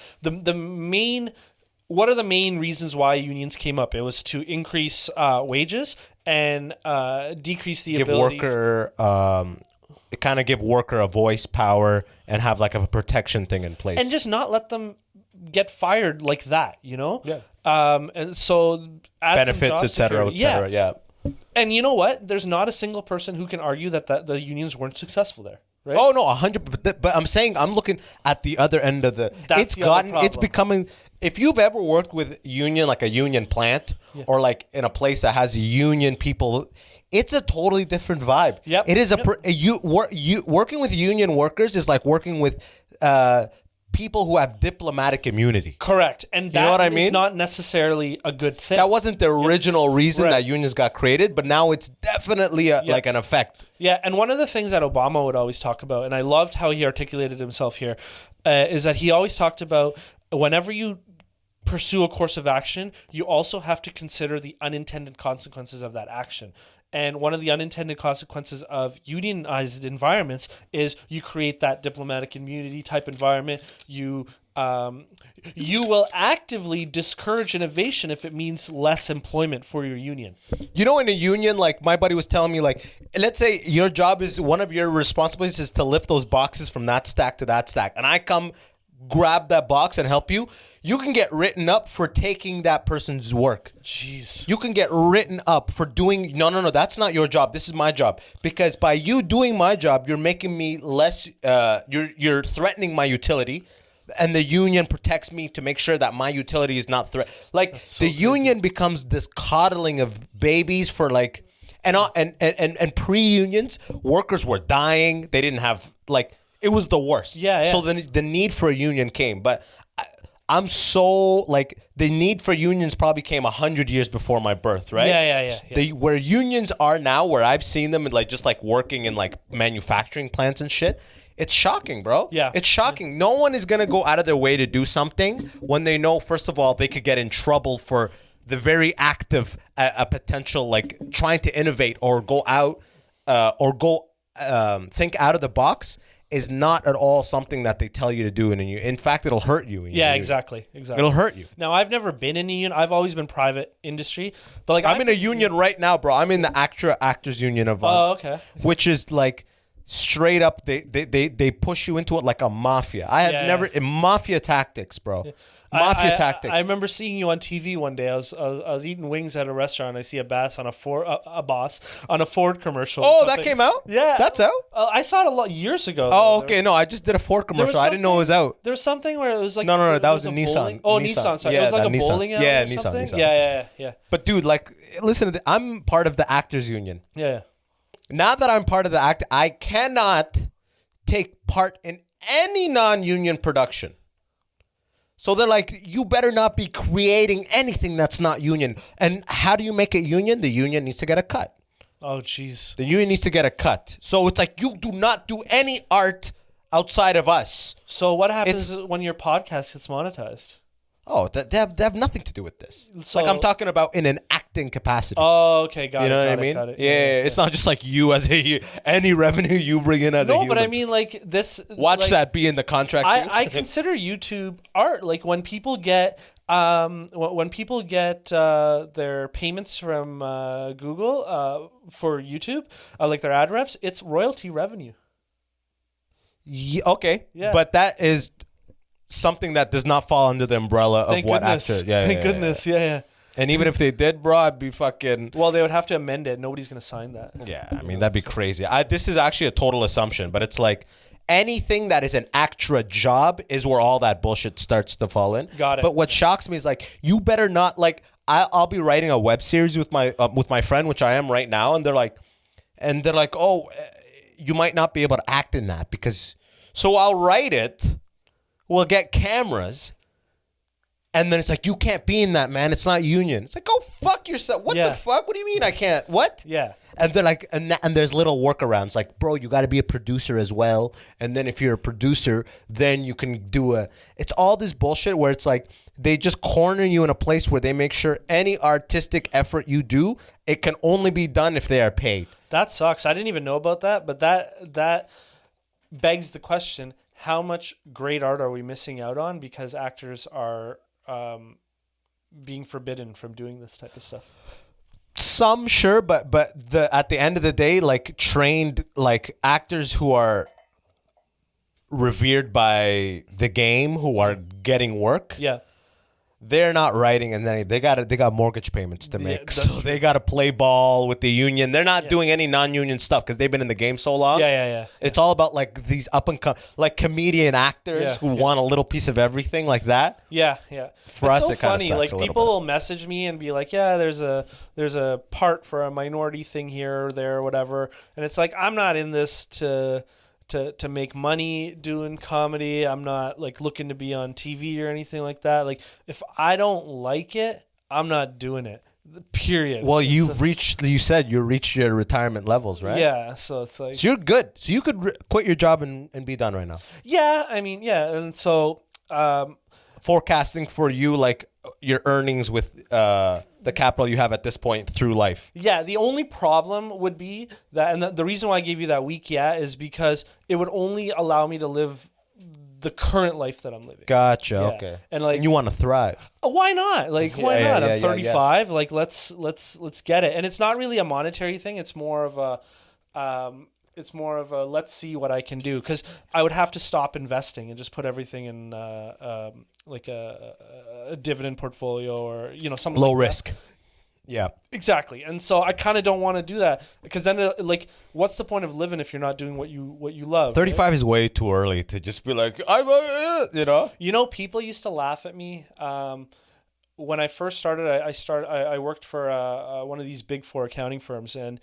what are the main reasons why unions came up? It was to increase wages and decrease the ability. Kind of give worker a voice, power, and have like a protection thing in place. And just not let them get fired like that, you know? Yeah. And so add benefits, et cetera. Yeah. And you know what? There's not a single person who can argue that the unions weren't successful there. Right? Oh no, 100%. But I'm saying, I'm looking at the other end of the. It's becoming. If you've ever worked with union, like a union plant, or like in a place that has union people, it's a totally different vibe. Yep. It is working with union workers is like working with people who have diplomatic immunity. Correct. And that is not necessarily a good thing. That wasn't the original reason that unions got created, but now it's definitely like an effect. Yeah, and one of the things that Obama would always talk about, and I loved how he articulated himself here, is that he always talked about whenever you pursue a course of action, you also have to consider the unintended consequences of that action. And one of the unintended consequences of unionized environments is you create that diplomatic immunity type environment. You will actively discourage innovation if it means less employment for your union. You know, in a union, like my buddy was telling me, like, let's say your job is, one of your responsibilities is to lift those boxes from that stack to that stack. And I come grab that box and help you. You can get written up for taking that person's work. Jeez. You can get written up for doing, no, that's not your job. This is my job. Because by you doing my job, you're making me less, you're threatening my utility. And the union protects me to make sure that my utility is not threatened. Like, so the union becomes this coddling of babies for like, and pre-unions, workers were dying. They didn't have, like, it was the worst. Yeah. So the need for a union came. But I'm so, like, the need for unions probably came 100 years before my birth, right? Yeah. Where unions are now, where I've seen them, like, just like working in like manufacturing plants and shit, it's shocking, bro. Yeah. It's shocking. No one is going to go out of their way to do something when they know, first of all, they could get in trouble for the very act of a potential, like, trying to innovate or go out think out of the box is not at all something that they tell you to do. In fact, it'll hurt you. Exactly. It'll hurt you. Now, I've never been in a union. I've always been private industry. But like, I'm in a union right now, bro. I'm in the Actors Union of okay. Which is like straight up, they push you into it like a mafia. I have never in mafia tactics, bro. Yeah. Mafia tactics. I remember seeing you on TV one day. I was eating wings at a restaurant. I see a boss on a Ford commercial. Oh, that came out? Yeah, that's out. I saw it a lot years ago. Oh, okay. No, I just did a Ford commercial. I didn't know it was out. There was something where it was like no. That was a Nissan. Oh, Nissan. Sorry, yeah, it was like a Nissan. bowling alley. Yeah, or Nissan. something? Yeah. But dude, like, listen to I'm part of the Actors Union. Yeah. Now that I'm part of the I cannot take part in any non-union production. So they're like, you better not be creating anything that's not union. And how do you make it union? The union needs to get a cut. Oh, jeez. The union needs to get a cut. So it's like, you do not do any art outside of us. So what happens when your podcast gets monetized? Oh, they have nothing to do with this. So- Like, I'm talking about in an acting capacity. Oh, okay, got it. You know what I got it, mean? got it. Yeah, it's not just like you as any revenue you bring in as a No, human. but I mean, like this. Watch like, that be in the contract. too. I consider YouTube art. Like when people get their payments from Google for YouTube, like their ad reps, it's royalty revenue. Yeah, okay. Yeah. But that is something that does not fall under the umbrella of Thank what goodness. actor. Yeah, Thank yeah, goodness. Yeah. And even if they did, bro, I'd be fucking. Well, they would have to amend it. Nobody's gonna sign that. Yeah, I mean that'd be crazy. This is actually a total assumption, but it's like anything that is an extra job is where all that bullshit starts to fall in. Got it. But what shocks me is like you better not like I'll be writing a web series with my friend, which I am right now, and they're like, oh, you might not be able to act in that because. So I'll write it. We'll get cameras. And then it's like, you can't be in that, man. It's not union. It's like, go fuck yourself. What Yeah. the fuck? What do you mean I can't? What? Yeah. And they're like, and there's little workarounds. Like, bro, you got to be a producer as well. And then if you're a producer, then you can do it's all this bullshit where it's like, they just corner you in a place where they make sure any artistic effort you do, it can only be done if they are paid. That sucks. I didn't even know about that, but that begs the question: how much great art are we missing out on because actors are being forbidden from doing this type of stuff? Some sure, but at the end of the day, like trained like actors who are revered by the game, who are getting work, Yeah. they're not writing, and then they got mortgage payments to make, that's so they got to play ball with the union. They're not doing any non-union stuff because they've been in the game so long. Yeah. It's all about like these up and come like comedian actors who want a little piece of everything like that. Yeah. For it's us, so it kinda funny. sucks Like a little people bit. will message me and be like, "Yeah, there's a part for a minority thing here or there or whatever," and it's like I'm not in this to make money doing comedy. I'm not like looking to be on TV or anything like that. Like if I don't like it, I'm not doing it. Period. Well, you said you reached your retirement levels, right? Yeah, so it's like So you're good. So you could quit your job and be done right now. yeah, I mean, yeah, and so Forecasting for you, like your earnings with the capital you have at this point through life. yeah, the only problem would be that, and the reason why I gave you that week, is because it would only allow me to live the current life that I'm living. Gotcha. Yeah. Okay. And like, you want to thrive. why not? Like, why Yeah, not? yeah, I'm yeah, 35. Like, let's get it. And it's not really a monetary thing. It's more of a, let's see what I can do, because I would have to stop investing and just put everything in like a dividend portfolio or something Low like risk. that. Yeah. Exactly. And so I kind of don't want to do that, because then like, what's the point of living if you're not doing what you love? 35 is way too early to just be like, People used to laugh at me. When I first started, I worked for one of these big four accounting firms, and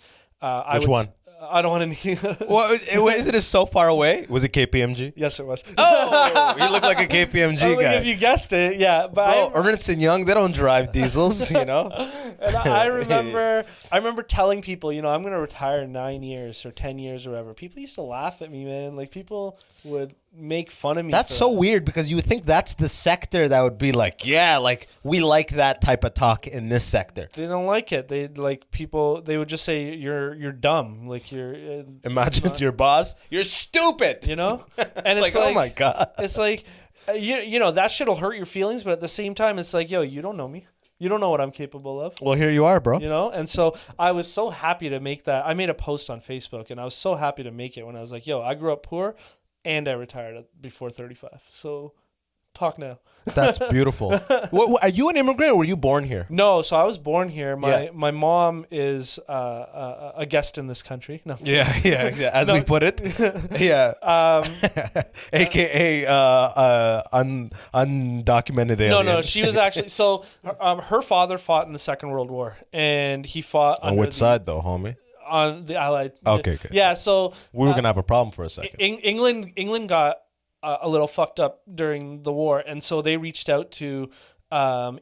Which one? I don't want to. Well, isn't it so far away? Was it KPMG? Yes, it was. Oh, you look like a KPMG guy. If you guessed it, yeah. But Bro, Ernst & Young, they don't drive diesels, and I remember telling people, I'm going to retire in 9 years or 10 years or whatever. People used to laugh at me, man. Like, people would make fun of me. That's so weird, because you would think that's the sector that would be like, yeah, like we like that type of talk in this sector. They don't like it. They would just say you're dumb. Like you're. Imagine it's your boss. You're stupid. And it's like, oh my God. It's like, that shit'll hurt your feelings, but at the same time, it's like, yo, you don't know me. You don't know what I'm capable of. Well, here you are, bro. And so I was so happy to make that. I made a post on Facebook, and I was so happy to make it when I was like, yo, I grew up poor and I retired before 35. So talk now. That's beautiful. Are you an immigrant or were you born here? No, so I was born here. My mom is a guest in this country. No. Yeah. As we put it. Yeah. AKA undocumented alien. No. She was actually her father fought in the Second World War, and he fought On under which side though, homie? on the Allied. Okay, good. Yeah, so We were gonna have a problem for a second. England got a little fucked up during the war, and so they reached out to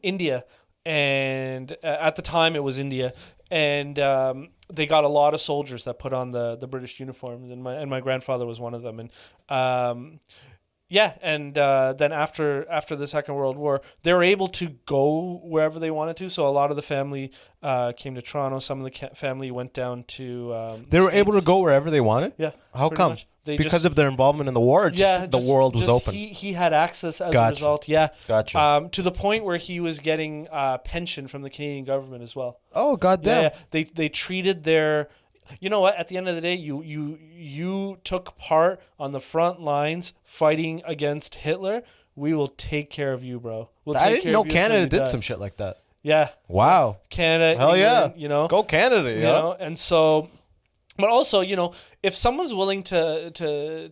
India, and at the time it was India, and they got a lot of soldiers that put on the British uniforms, and my grandfather was one of them, and then after the Second World War, they were able to go wherever they wanted to. So a lot of the family came to Toronto. Some of the family went down to. They were able to States. go wherever they wanted. Yeah. How pretty come? much. They Because of their involvement in the war. Or just the world was open. He had access as a Gotcha. result. Yeah. Gotcha. To the point where he was getting pension from the Canadian government as well. Oh goddamn! Yeah. They treated their. You know what? At the end of the day, you took part on the front lines fighting against Hitler. We will take care of you, bro. I didn't know Canada did some shit like that. Yeah. Wow. Canada. Hell England, yeah. You know. Go Canada. You know, and so. But also, you know, if someone's willing to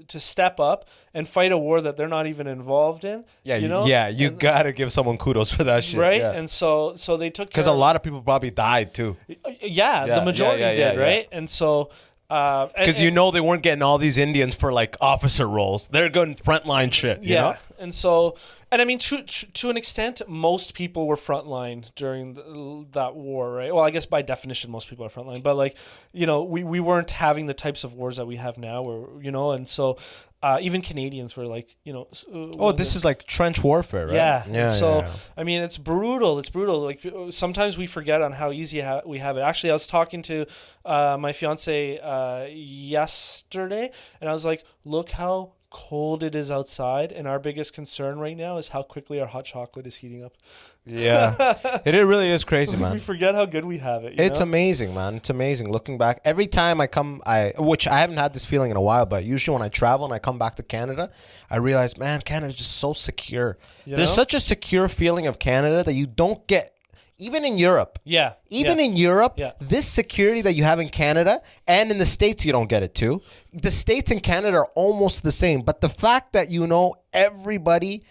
step up and fight a war that they're not even involved in, Yeah, you know, you gotta give someone kudos for that shit, right? Yeah. And so they took Because a lot of people probably died too. the majority did, right? And so because you know they weren't getting all these Indians for like officer roles; they're going frontline shit. You know? And so, and I mean, to an extent, most people were frontline during that war, right? Well, I guess by definition, most people are frontline, but like, you know, we weren't having the types of wars that we have now, or you know, and so even Canadians were like, you know, this is like trench warfare, right? Yeah. So I mean, it's brutal. It's brutal. Like sometimes we forget on how easy we have it. Actually, I was talking to my fiance yesterday, and I was like, look how cold it is outside, and our biggest concern right now is how quickly our hot chocolate is heating up. Yeah, it really is crazy, man. We forget how good we have it. It's amazing, man. It's amazing. Looking back, every time which I haven't had this feeling in a while, but usually when I travel and I come back to Canada, I realize, man, Canada's just so secure. There's such a secure feeling of Canada that you don't get. Even in Europe. Yeah. Even in Europe, Yeah. this security that you have in Canada and in the States, you don't get it too. The States and Canada are almost the same. But the fact that, you know, everybody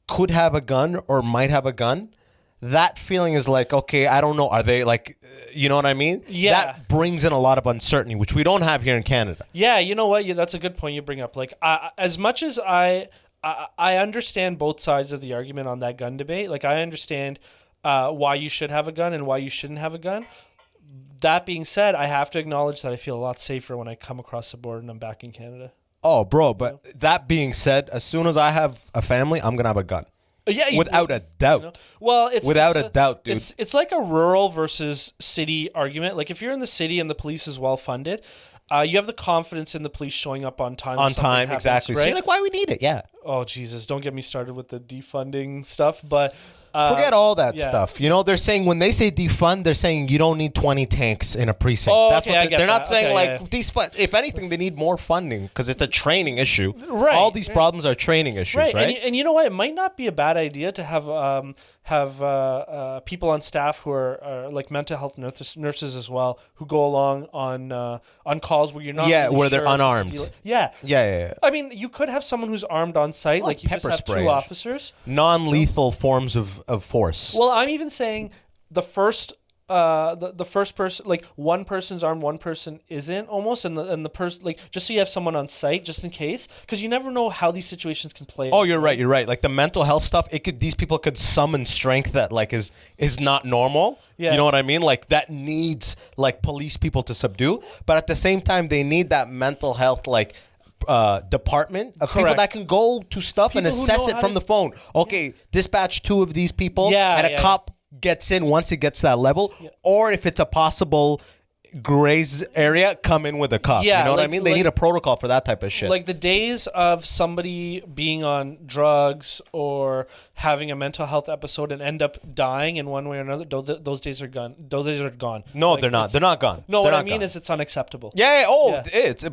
could have a gun or might have a gun, that feeling is like, okay, I don't know. Are they like, you know what I mean? Yeah. That brings in a lot of uncertainty, which we don't have here in Canada. Yeah, you know what? Yeah, that's a good point you bring up. Like, as much as I understand both sides of the argument on that gun debate, like I understand why you should have a gun and why you shouldn't have a gun. That being said, I have to acknowledge that I feel a lot safer when I come across the border and I'm back in Canada. Oh, bro, but that being said, as soon as I have a family, I'm going to have a gun. Yeah, without a doubt. You know? Well, it's without a doubt, dude. It's like a rural versus city argument. Like if you're in the city and the police is well funded, you have the confidence in the police showing up on time. On time, happens, exactly. Right? So you're like, why we need it? Yeah. Oh Jesus! Don't get me started with the defunding stuff, but. Forget all that stuff. You know, they're saying when they say defund, they're saying you don't need 20 tanks in a precinct. Oh, That's okay, what they're not saying yeah. If anything, they need more funding because it's a training issue. Right. All these problems are training issues, right? And you know what? It might not be a bad idea to have people on staff who are like mental health nurses as well, who go along on calls where you're not where they're sure unarmed. Yeah. I mean, you could have someone who's armed on site, like you just have two officers. Non-lethal forms of force. Well, I'm even saying the first person, like one person's armed, one person isn't almost, and the person, like, just so you have someone on site just in case, because you never know how these situations can play Oh, out. you're right. Like the mental health stuff, these people could summon strength that like is not normal. Yeah. You know what I mean? Like that needs like police people to subdue, but at the same time they need that mental health like department of people that can go to stuff people and assess it from the phone. Okay, dispatch 2 of these people and a cop gets in once it gets to that level, or if it's a possible graze area, come in with a cop. Yeah, you know what like, I mean? They need a protocol for that type of shit. Like the days of somebody being on drugs or having a mental health episode and end up dying in one way or another, those days are gone. Those days are gone. No, like, they're not. They're not gone. No, they're what I mean is it's unacceptable. Yeah.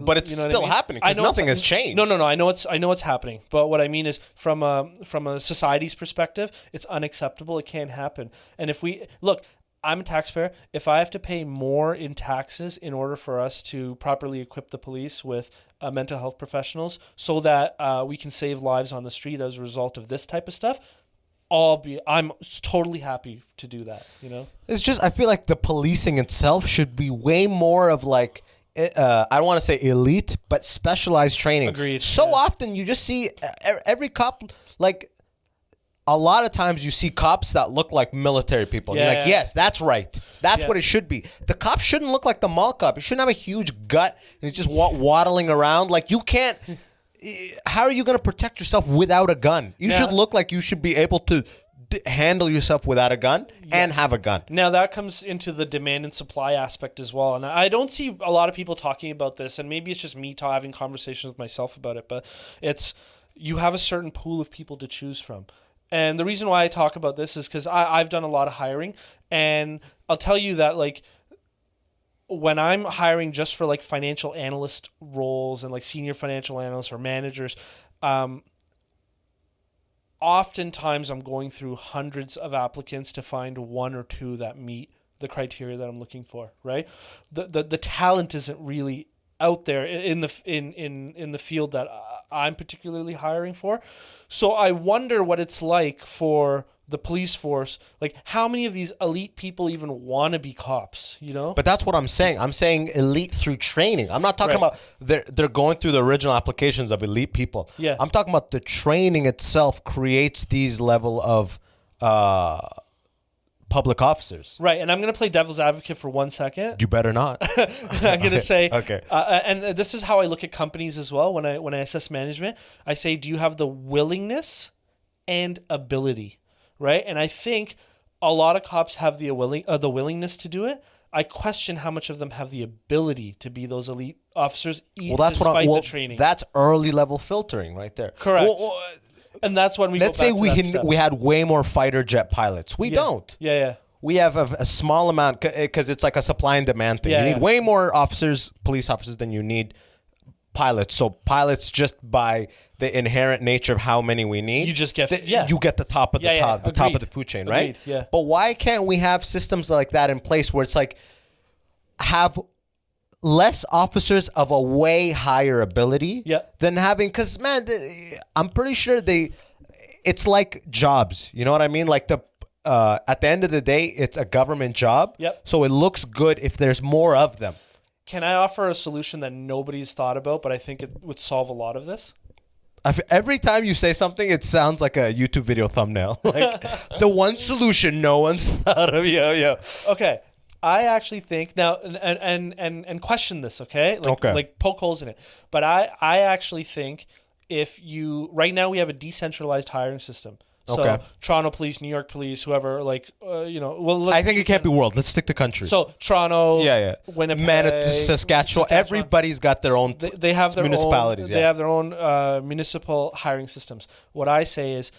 But it's still happening because nothing has changed. No. I know it's happening. But what I mean is from a society's perspective, it's unacceptable. It can't happen. And if we look, I'm a taxpayer. If I have to pay more in taxes in order for us to properly equip the police with mental health professionals so that we can save lives on the street as a result of this type of stuff, I'm totally happy to do that, you know? It's just, I feel like the policing itself should be way more of like, I don't want to say elite, but specialized training. Agreed. So Yeah. often you just see every cop, like a lot of times you see cops that look like military people. You're like, Yeah. yes, that's right. That's Yeah. what it should be. The cop shouldn't look like the mall cop. He shouldn't have a huge gut and he's just waddling around. Like you can't, how are you going to protect yourself without a gun? You Yeah. should look like you should be able to handle yourself without a gun and have a gun. Now that comes into the demand and supply aspect as well, and I don't see a lot of people talking about this, and maybe it's just me having conversations with myself about it, but it's, you have a certain pool of people to choose from. And the reason why I talk about this is because I've done a lot of hiring, and I'll tell you that, like, when I'm hiring just for like financial analyst roles and like senior financial analysts or managers, oftentimes I'm going through hundreds of applicants to find one or two that meet the criteria that I'm looking for, right? The talent isn't really out there in the field that I'm particularly hiring for. So I wonder what it's like for the police force. Like, how many of these elite people even want to be cops, you know? But that's what I'm saying. I'm saying elite through training. I'm not talking Right. about they're going through the original applications of elite people. Yeah. I'm talking about the training itself creates these level of public officers. Right, and I'm going to play devil's advocate for 1 second. You better not. I'm going to say, Okay. And this is how I look at companies as well. When I assess management, I say, do you have the willingness and ability, right? And I think a lot of cops have the willingness to do it. I question how much of them have the ability to be those elite officers, Well, that's despite what the training. that's early level filtering right there. Correct. Well, And that's when we let's go say back to that stuff. we had way more fighter jet pilots. We don't. Yeah. We have a small amount because it's like a supply and demand thing. Yeah, you need yeah. way more officers, police officers, than you need pilots. So pilots, just by the inherent nature of how many we need, You just get- you get the top of the Yeah, yeah. top, the top of Agreed. the food chain, right? Agreed, yeah. But why can't we have systems like that in place where it's like have less officers of a way higher ability Yeah. than having? Because man, I'm pretty sure it's like jobs. You know what I mean? Like at the end of the day, it's a government job. Yep. So it looks good if there's more of them. Can I offer a solution that nobody's thought about, but I think it would solve a lot of this? Every time you say something, it sounds like a YouTube video thumbnail. Like the one solution no one's thought of. Yo. Okay. I actually think now, and question this, okay? Okay. Like poke holes in it. But I actually think right now we have a decentralized hiring system. So Okay. Toronto Police, New York Police, whoever, I think it can't be world. Let's stick to country. So Toronto, yeah. Winnipeg, Manitoba, Saskatchewan, everybody's got their own. they have their municipalities, They yeah. have their own municipal hiring systems. What I say is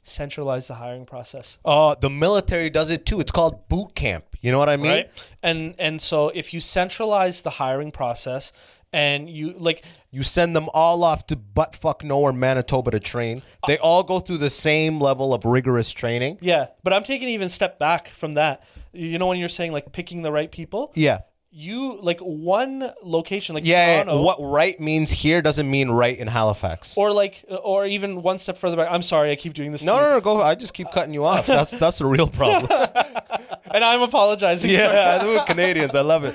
centralize the hiring process. The military does it too. It's called boot camp. You know what I mean? Right. And so if you centralize the hiring process and You send them all off to buttfuck nowhere, Manitoba, to train. They all go through the same level of rigorous training. yeah, but I'm taking even a step back from that. You know, when you're saying like picking the right people, Yeah. you like one location like Yeah. Toronto, What right means here doesn't mean right in Halifax. or even one step further back. I'm sorry, I keep doing this. to you. No, go. I just keep cutting you off. That's the real problem. And I'm apologizing. Yeah, we're Canadians. I love it.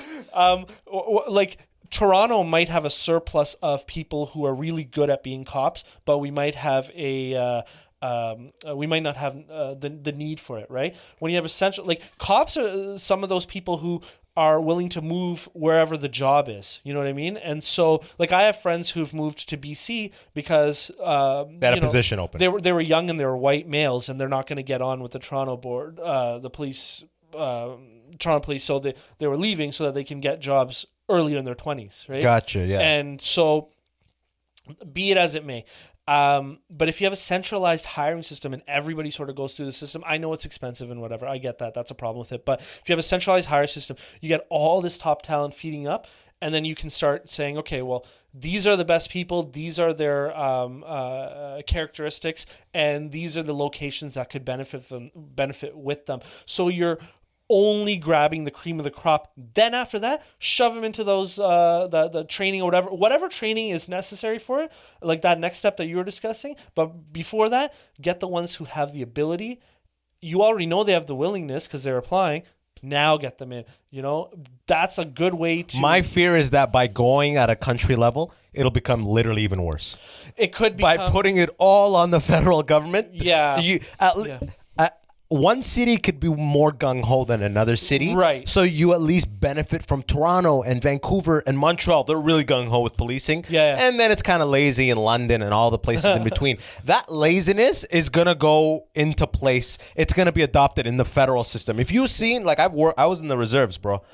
Like Toronto might have a surplus of people who are really good at being cops, but we might have we might not have the need for it, right? When you have essential, like cops are some of those people who are willing to move wherever the job is. You know what I mean? And so, like, I have friends who've moved to BC because They had a position open. They were young and they were white males, and they're not going to get on with the Toronto board, the police, Toronto police. So they were leaving so that they can get jobs earlier in their 20s, right? Gotcha. Yeah. And so, be it as it may. But if you have a centralized hiring system and everybody sort of goes through the system, I know it's expensive and whatever. I get that. That's a problem with it. But if you have a centralized hiring system, you get all this top talent feeding up, and then you can start saying, okay, well, these are the best people. These are their characteristics, and these are the locations that could benefit with them. So you're only grabbing the cream of the crop. Then after that, shove them into those the training or whatever training is necessary for it, like that next step that you were discussing. But before that, get the ones who have the ability. You already know they have the willingness because they're applying. Now get them in. You know, that's a good way to. My fear is that by going at a country level, it'll become literally even worse. It could become, by putting it all on the federal government. Yeah. One city could be more gung-ho than another city. Right. So you at least benefit from Toronto and Vancouver and Montreal. They're really gung-ho with policing. Yeah. And then it's kind of lazy in London and all the places in between. That laziness is going to go into place. It's going to be adopted in the federal system. If you've seen, like I was in the reserves, bro.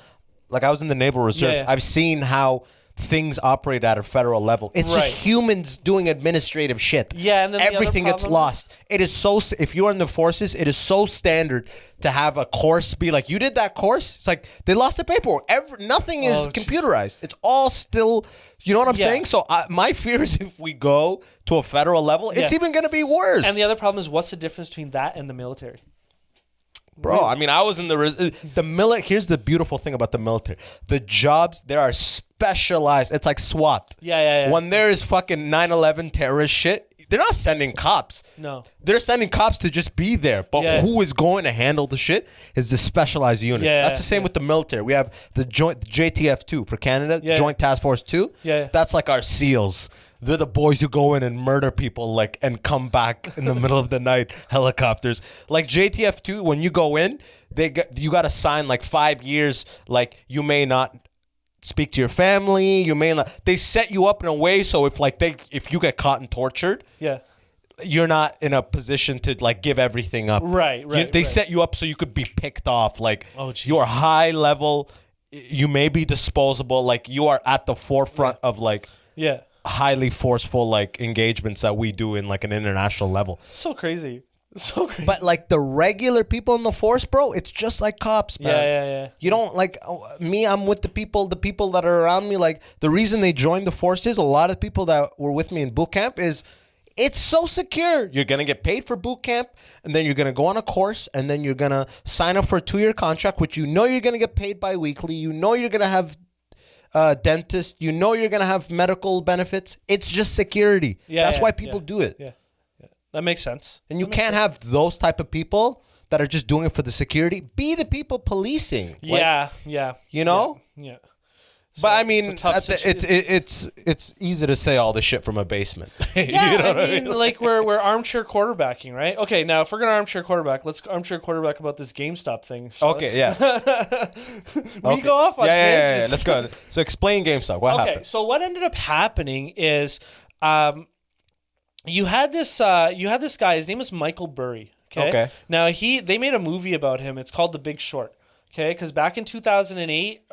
Like I was in the naval reserves. Yeah. I've seen how things operate at a federal level. It's just humans doing administrative shit. Yeah, and then everything gets lost. It is so. If you're in the forces, it is so standard to have a course be like, you did that course. It's like they lost the paperwork. Nothing is computerized. It's all still. You know what I'm saying? So my fear is if we go to a federal level, it's even going to be worse. And the other problem is, what's the difference between that and the military? Bro, I mean, I was in the military. Here's the beautiful thing about the military. The jobs, there are specialized. It's like SWAT. Yeah. When there is fucking 9/11 terrorist shit, they're not sending cops. No. They're sending cops to just be there. But who is going to handle the shit is the specialized units. Yeah, That's the same with the military. We have the JTF2 for Canada, Joint Task Force 2. Yeah. That's like our SEALs. They're the boys who go in and murder people, like, and come back in the middle of the night, helicopters. Like JTF2, when you go in, you got to sign like 5 years. Like you may not speak to your family. You may not. They set you up in a way so if you get caught and tortured, you're not in a position to like give everything up. Right. They set you up so you could be picked off. Like you're high level. You may be disposable. Like you are at the forefront of like. Yeah. Highly forceful like engagements that we do in like an international level. So crazy. But like the regular people in the force, bro, it's just like cops, man. Yeah. You don't like me. I'm with the people that are around me. Like the reason they joined the forces, a lot of people that were with me in boot camp is it's so secure. You're going to get paid for boot camp and then you're going to go on a course and then you're going to sign up for a 2-year contract, which you know you're going to get paid bi-weekly. You know you're going to have dentist, you know you're gonna have medical benefits. It's just security. That's why people do it. Yeah, that makes sense. And you can't have those type of people that are just doing it for the security. Be the people policing. Yeah. You know. Yeah. So, but I mean, it's easy to say all this shit from a basement. Yeah, you know I mean, like we're armchair quarterbacking, right? Okay, now if we're gonna armchair quarterback, let's armchair quarterback about this GameStop thing. Okay, yeah. We go off on tangents. Yeah. Let's go. So explain GameStop. What happened? So what ended up happening is, you had this guy. His name is Michael Burry. Okay. Now they made a movie about him. It's called The Big Short. Okay, because back in 2008,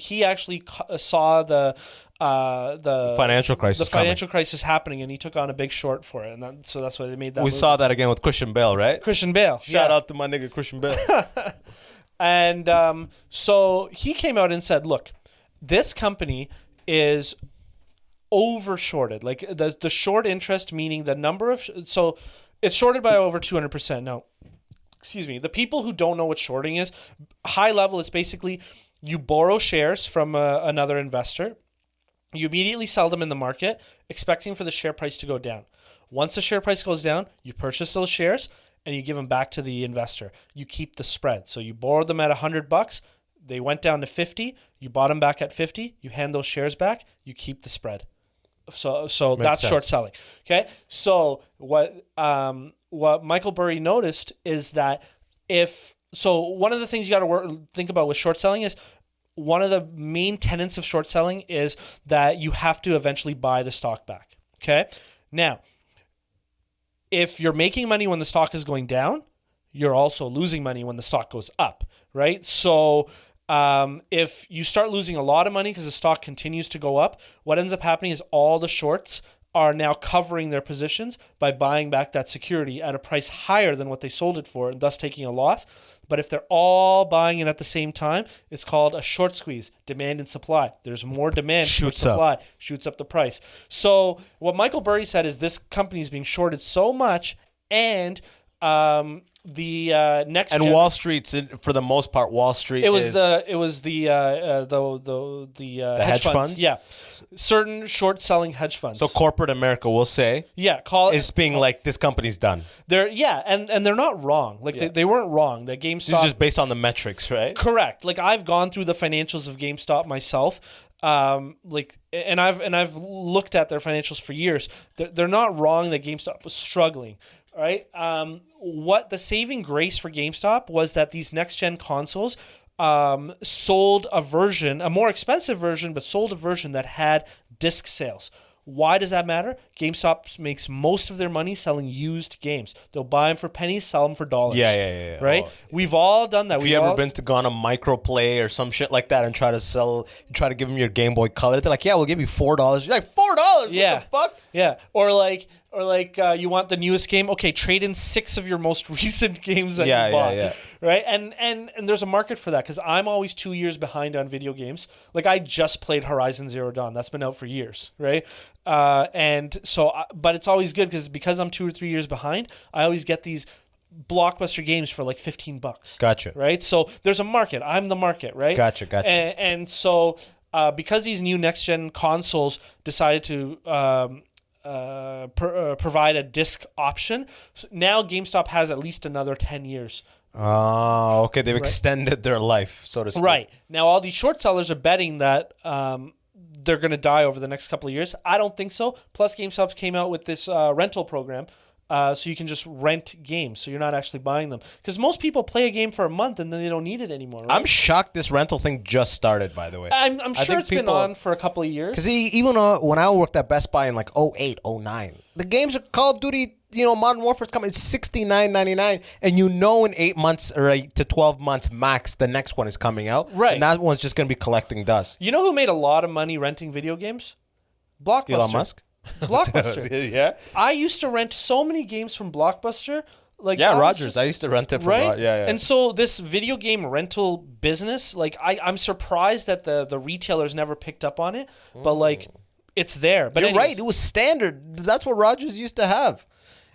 he actually saw the financial crisis. The financial crisis happening, and he took on a big short for it, and so that's why they made that. We saw that again with Christian Bale, right? Christian Bale. Shout out to my nigga Christian Bale. And so he came out and said, "Look, this company is over shorted. Like the short interest, meaning the number of so it's shorted by over 200%. Now." Excuse me. The people who don't know what shorting is, high level, it's basically you borrow shares from another investor. You immediately sell them in the market, expecting for the share price to go down. Once the share price goes down, you purchase those shares and you give them back to the investor. You keep the spread. So you borrowed them at $100. They went down to 50. You bought them back at 50. You hand those shares back. You keep the spread. So that's short selling. Okay. So what Michael Burry noticed is that one of the things you got to think about with short selling is one of the main tenets of short selling is that you have to eventually buy the stock back. Okay. Now, if you're making money when the stock is going down, you're also losing money when the stock goes up, right? So if you start losing a lot of money because the stock continues to go up, what ends up happening is all the shorts are now covering their positions by buying back that security at a price higher than what they sold it for, and thus taking a loss. But if they're all buying it at the same time, it's called a short squeeze, demand and supply. There's more demand, shoots up the price. So what Michael Burry said is this company is being shorted so much, and next And gen- Wall Street's for the most part. Wall Street. It was is, the hedge funds? Yeah, certain short selling hedge funds. so corporate America will say call is being like this company's done. and they're not wrong. Like they weren't wrong. That GameStop This is just based on the metrics, right? correct. Like I've gone through the financials of GameStop myself. And I've looked at their financials for years. They're not wrong that GameStop was struggling. Right. What the saving grace for GameStop was that these next gen consoles sold a more expensive version, but sold a version that had disc sales. Why does that matter? GameStop makes most of their money selling used games. They'll buy them for pennies, sell them for dollars. Yeah. Right? Oh. We've all done that. Have you ever been to gone a microplay or some shit like that and try to give them your Game Boy Color? They're like, yeah, we'll give you $4. You're like, $4? Yeah. What the fuck? Yeah. Or you want the newest game? Okay, trade in 6 of your most recent games that you bought. Yeah. Right? And there's a market for that because I'm always 2 years behind on video games. Like I just played Horizon Zero Dawn. That's been out for years, right? But it's always good because I'm 2 or 3 years behind. I always get these blockbuster games for like $15. Gotcha. Right? So there's a market. I'm the market, right? Gotcha. And so because these new next gen consoles decided to provide a disc option, now GameStop has at least another 10 years. Oh, okay. They've extended their life, so to speak. Right. Now, all these short sellers are betting that they're going to die over the next couple of years. I don't think so. Plus, GameStop came out with this rental program. So you can just rent games, so you're not actually buying them. Because most people play a game for a month and then they don't need it anymore. Right? I'm shocked this rental thing just started, by the way. I'm sure it's been on for a couple of years. Because even when I worked at Best Buy in like 08, 09, the games are Call of Duty, Modern Warfare's coming. It's $69.99, and in 8 months or 8 to 12 months max, the next one is coming out. Right. And that one's just going to be collecting dust. You know who made a lot of money renting video games? Blockbuster. Elon Musk? Blockbuster. Yeah. I used to rent so many games from Blockbuster. Rogers. I used to rent it from right. Yeah. And so this video game rental business, I'm surprised that the retailers never picked up on it, but it's there. But You're anyways, right. It was standard. That's what Rogers used to have.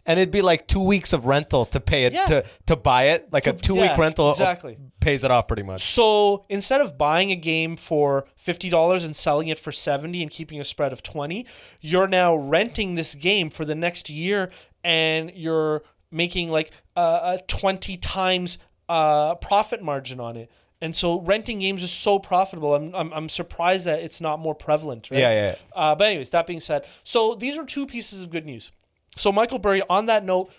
And it'd be like 2 weeks of rental to pay it to buy it. Like a 2-week rental exactly. pays it off pretty much. So instead of buying a game for $50 and selling it for $70 and keeping a spread of $20, you're now renting this game for the next year, and you're making like a 20 times profit margin on it. And so renting games is so profitable. I'm surprised that it's not more prevalent. Right? Yeah. But anyways, that being said, so these are 2 pieces of good news. So Michael Burry, on that note,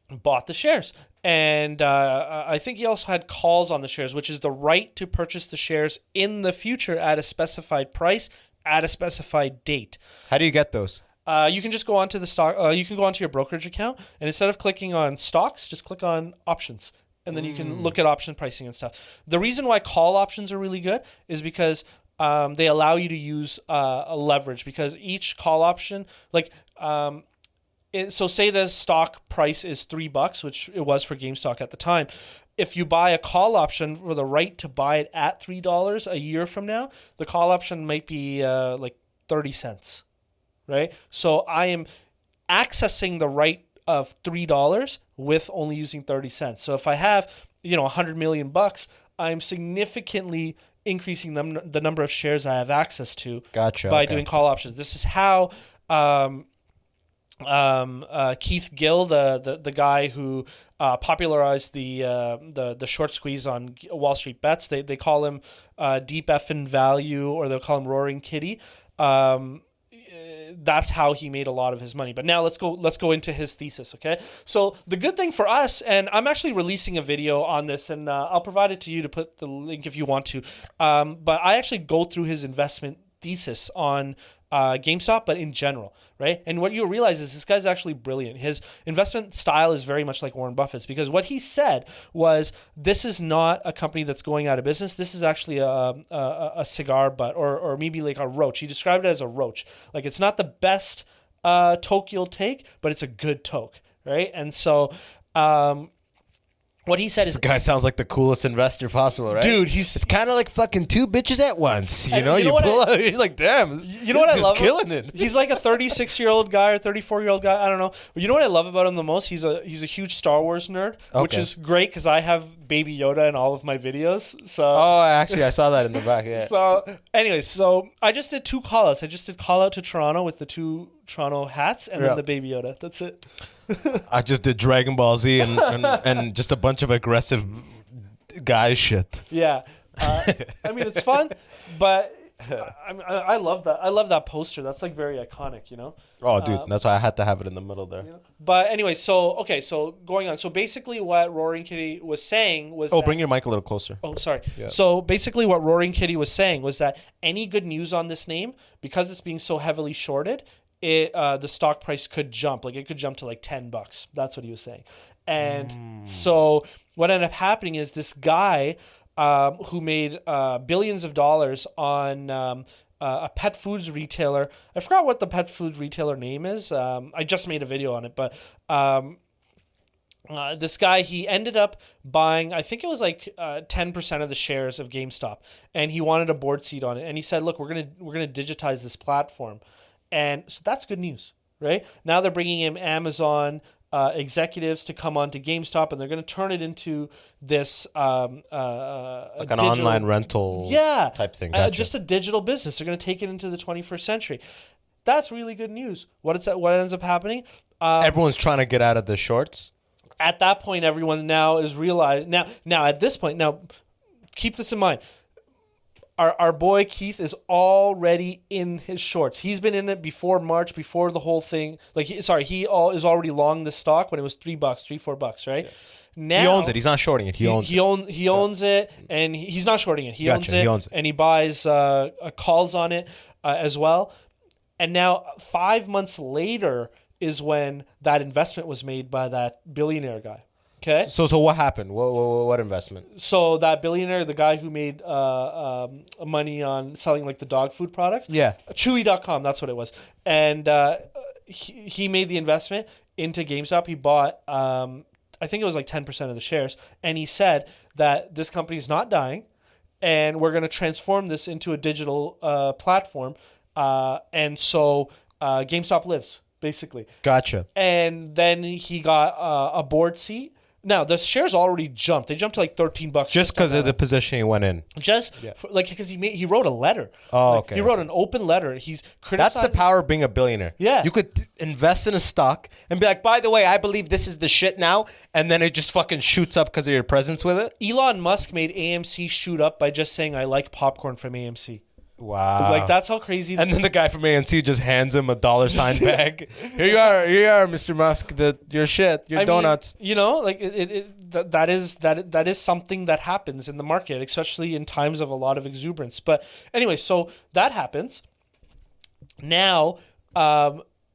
bought the shares. And I think he also had calls on the shares, which is the right to purchase the shares in the future at a specified price at a specified date. How do you get those? You can just go onto the stock. You can go onto your brokerage account, and instead of clicking on stocks, just click on options. And then you can look at option pricing and stuff. The reason why call options are really good is because they allow you to use a leverage, because each call option, so say the stock price is $3, which it was for GameStop at the time. If you buy a call option for the right to buy it at $3 a year from now, the call option might be 30 cents, right? So I am accessing the right of $3 with only using 30 cents. So if I have, $100 million, I'm significantly increasing the number of shares I have access to by doing call options. This is how Keith Gill, the guy who popularized the short squeeze on Wall Street Bets, they call him Deep Effin' Value, or they'll call him Roaring Kitty. That's how he made a lot of his money. But now let's go into his thesis, okay? So the good thing for us, and I'm actually releasing a video on this, and I'll provide it to you to put the link if you want to. But I actually go through his investment thesis on GameStop, but in general, right? And what you'll realize is this guy's actually brilliant. His investment style is very much like Warren Buffett's, because what he said was, this is not a company that's going out of business. This is actually a cigar butt, or maybe like a roach. He described it as a roach. Like, it's not the best toke you'll take, but it's a good toke, right? And so what he said This is, guy sounds like the coolest investor possible, right? dude, It's kind of like fucking two bitches at once. You And know, you you know what pull out, you're like, damn. you know what I love? Killing it. He's like a 36-year-old guy or 34-year-old guy. I don't know. But you know what I love about him the most? He's a huge Star Wars nerd, which Okay. is great because I have Baby Yoda in all of my videos. So. Oh, actually, I saw that in the back. Yeah. So, anyways, so I just did 2 call-outs. I just did call-out to Toronto with the 2 Toronto hats and Yeah. then the Baby Yoda. That's it. I just did Dragon Ball Z and just a bunch of aggressive guy shit. Yeah. I mean, it's fun, but I love that. I love that poster. That's like very iconic, you know? Oh, dude, that's why I had to have it in the middle there. But anyway, so going on. So basically what Roaring Kitty was saying was Oh, that, bring your mic a little closer. Oh, sorry. Yeah. So basically what Roaring Kitty was saying was that any good news on this name, because it's being so heavily shorted, the stock price could jump. Like it could jump to like $10. That's what he was saying. And so what ended up happening is this guy who made billions of dollars on a pet foods retailer. I forgot what the pet food retailer name is. I just made a video on it, but this guy, he ended up buying, I think it was like 10% of the shares of GameStop, and he wanted a board seat on it. And he said, "Look, we're gonna digitize this platform," and so that's good news, right? Now they're bringing in Amazon executives to come on to GameStop, and they're going to turn it into this Like an online rental type thing. Gotcha. just a digital business. They're going to take it into the 21st century. That's really good news. What ends up happening? Everyone's trying to get out of the shorts. At that point, everyone now is realized. Now at this point, now keep this in mind. Our boy Keith is already in his shorts. He's been in it before March, before the whole thing. He is already long the stock when it was $3, right? Yeah. Now he owns it. He's not shorting it. He owns it, and he's not shorting it. He owns it, and he buys calls on it as well. And now 5 months later is when that investment was made by that billionaire guy. Okay. So what happened? What investment? So that billionaire, the guy who made money on selling like the dog food products, Chewy.com, that's what it was, and he made the investment into GameStop. He bought, I think it was like 10% of the shares, and he said that this company is not dying, and we're going to transform this into a digital platform, and so GameStop lives basically. Gotcha. And then he got a board seat. Now the shares already jumped. They jumped to like $13 just because of the position he went in. Because he wrote a letter. Oh, okay. He wrote an open letter. He's criticized. That's the power of being a billionaire. Yeah. You could invest in a stock and be like, by the way, I believe this is the shit now, and then it just fucking shoots up because of your presence with it. Elon Musk made AMC shoot up by just saying, "I like popcorn from AMC." Wow. Like that's how crazy. And then the guy from AMC just hands him a $sign bag. Here you are, Mr. Musk. Your shit, your donuts. Mean, you know, like that is something that happens in the market, especially in times of a lot of exuberance. But anyway, so that happens. Now,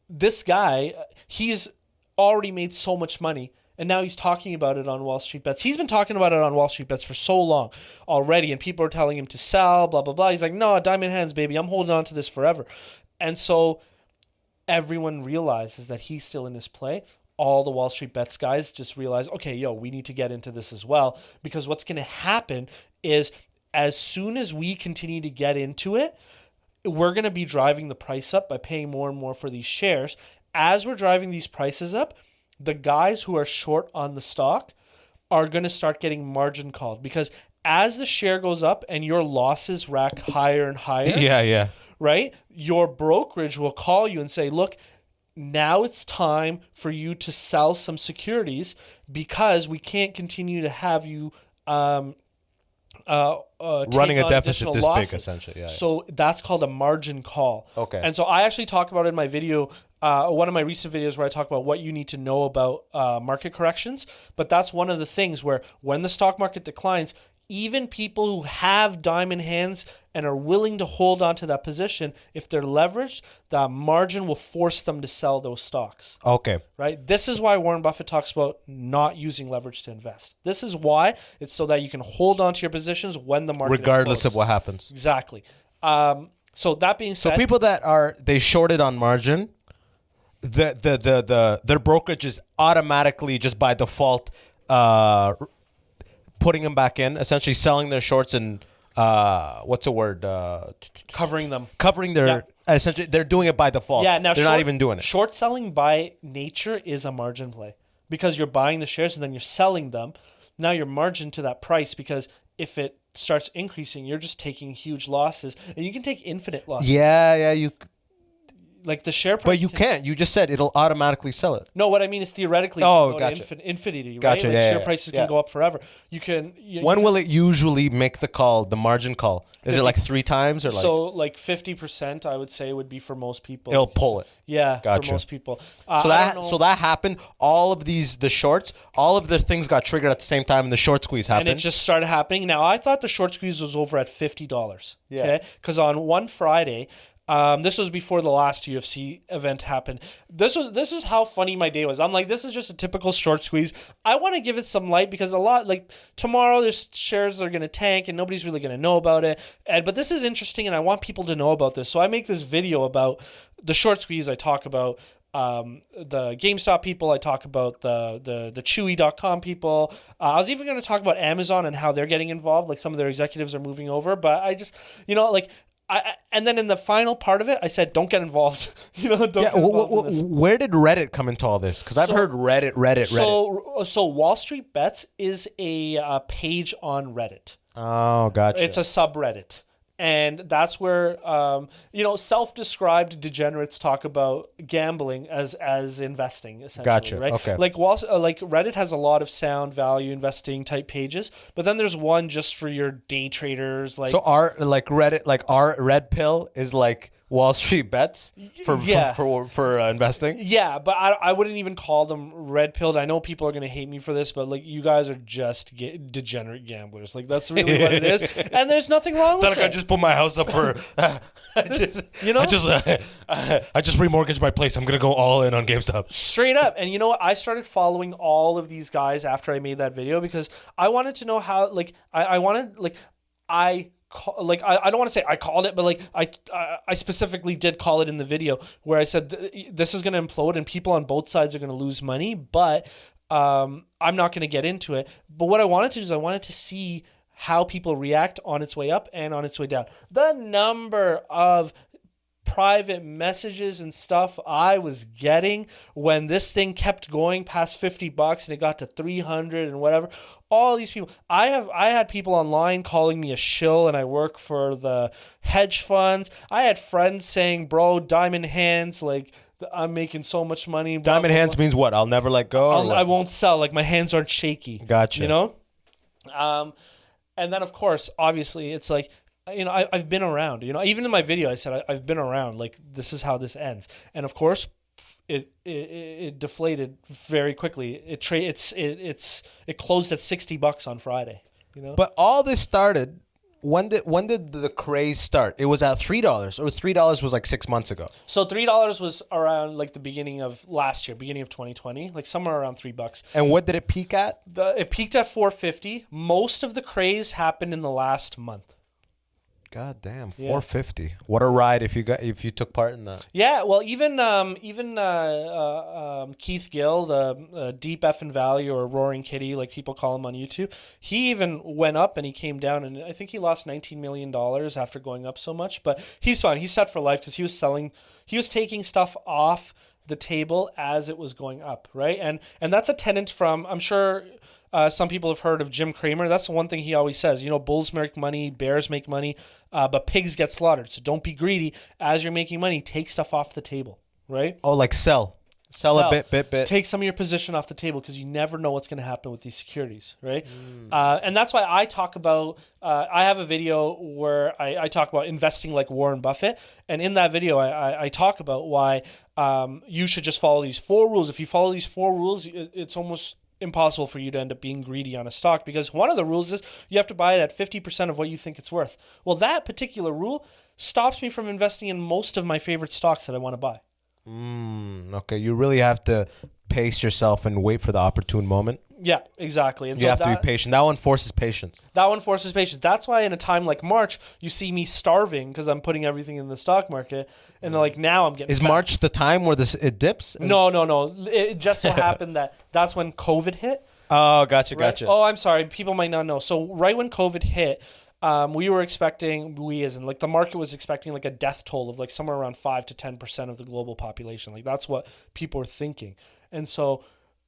this guy, he's already made so much money. And now he's talking about it on Wall Street Bets. He's been talking about it on Wall Street Bets for so long already, and people are telling him to sell, blah, blah, blah. He's like, no, diamond hands, baby. I'm holding on to this forever. And so everyone realizes that he's still in this play. All the Wall Street Bets guys just realize, okay, we need to get into this as well, because what's going to happen is as soon as we continue to get into it, we're going to be driving the price up by paying more and more for these shares. As we're driving these prices up, the guys who are short on the stock are going to start getting margin called, because as the share goes up and your losses rack higher and higher, right? Your brokerage will call you and say, look, now it's time for you to sell some securities because we can't continue to have you running a deficit this losses. Big, essentially. So that's called a margin call. Okay. And so I actually talk about it in my video, one of my recent videos where I talk about what you need to know about market corrections. But that's one of the things where when the stock market declines, even people who have diamond hands and are willing to hold on to that position, if they're leveraged, the margin will force them to sell those stocks. Okay. Right? This is why Warren Buffett talks about not using leverage to invest. This is why. It's so that you can hold on to your positions when the market regardless implodes. of what happens. Exactly. So that being said, so people that they shorted on margin, their brokerage is automatically just by default putting them back in, essentially selling their shorts and what's the word? Covering them. Covering their essentially they're doing it by default. Yeah, now they're not even doing it. Short selling by nature is a margin play because you're buying the shares and then you're selling them. Now you're margin to that price because if it starts increasing, you're just taking huge losses, and you can take infinite losses. Yeah, you. Like the share price. But you can't. You just said it'll automatically sell it. No, what I mean is theoretically. Oh, go gotcha. to infinity, right? Gotcha. Like Yeah, share yeah, prices yeah. can go up forever. You can. When will it usually make the call, the margin call? Is it like 3 times or like? So like 50%, I would say, would be for most people. It'll pull it. Yeah, Gotcha. for most people. So that happened. All of the shorts, all of the things got triggered at the same time, and the short squeeze happened. And it just started happening. Now I thought the short squeeze was over at $50. Yeah. Okay, because on one Friday. This was before the last UFC event happened. This is how funny my day was. I'm like, this is just a typical short squeeze. I want to give it some light because a lot like tomorrow there's shares are gonna tank and nobody's really gonna know about it. But this is interesting and I want people to know about this. So I make this video about the short squeeze. I talk about the GameStop people. I talk about the Chewy.com people. I was even going to talk about Amazon and how they're getting involved. Like some of their executives are moving over. But I just like. And then in the final part of it, I said, "Don't get involved." Don't get involved in this. Where did Reddit come into all this? Because I've heard Reddit. So Wall Street Bets is a page on Reddit. Oh, gotcha. It's a subreddit. And that's where, self-described degenerates talk about gambling as investing, essentially. Gotcha. Right? Okay. Like Reddit has a lot of sound value investing type pages, but then there's one just for your day traders. Like so our red pill is like Wall Street Bets for investing. Yeah, but I wouldn't even call them red pilled. I know people are gonna hate me for this, but like you guys are just degenerate gamblers. Like that's really what it is, and there's nothing wrong with it. I just put my house up for. I just remortgaged my place. I'm gonna go all in on GameStop. Straight up, and you know what? I started following all of these guys after I made that video because I wanted to know how. Like I wanted like I. I don't want to say I called it, but like I specifically did call it in the video where I said this is going to implode and people on both sides are going to lose money, but I'm not going to get into it. But what I wanted to do is I wanted to see how people react on its way up and on its way down. The number of private messages and stuff I was getting when this thing kept going past $50 and it got to 300 and whatever. All these people, I had people online calling me a shill, and I work for the hedge funds. I had friends saying, "Bro, diamond hands, like I'm making so much money." Diamond hands means what? I'll never let go. I won't sell. Like my hands aren't shaky. Gotcha. And then of course, obviously, it's like. I've been around, even in my video, I said, I've been around, like, this is how this ends. And of course it deflated very quickly. It closed at $60 on Friday, But all this started, when did the craze start? It was at $3 or $3 was like 6 months ago. So $3 was around like the beginning of last year, beginning of 2020, like somewhere around $3. And what did it peak at? It peaked at $4.50. Most of the craze happened in the last month. God damn, $4.50. What a ride if you took part in that. Yeah, well, even Keith Gill, the Deep Effin' Value or Roaring Kitty, like people call him on YouTube, he even went up and he came down, and I think he lost $19 million after going up so much. But he's fine. He's set for life because he was taking stuff off the table as it was going up, right? And that's a tenet from, I'm sure. Some people have heard of Jim Cramer. That's the one thing he always says. Bulls make money, bears make money, but pigs get slaughtered. So don't be greedy. As you're making money, take stuff off the table, right? Oh, like sell a bit. Take some of your position off the table because you never know what's going to happen with these securities, right? And that's why I talk about, I have a video where I talk about investing like Warren Buffett. And in that video, I talk about why you should just follow these 4 rules. If you follow these 4 rules, it's almost impossible for you to end up being greedy on a stock because one of the rules is you have to buy it at 50% of what you think it's worth. Well, that particular rule stops me from investing in most of my favorite stocks that I want to buy. Okay, you really have to pace yourself and wait for the opportune moment. Yeah, exactly. And you have to be patient. That one forces patience. That's why in a time like March, you see me starving because I'm putting everything in the stock market. And like now I'm getting Is fat. March the time where it dips? No. It just so happened that's when COVID hit. Oh, gotcha, Right? gotcha. Oh, I'm sorry. People might not know. So right when COVID hit, we were expecting, as in like the market was expecting like a death toll of like somewhere around 5 to 10% of the global population. Like that's what people were thinking. And so,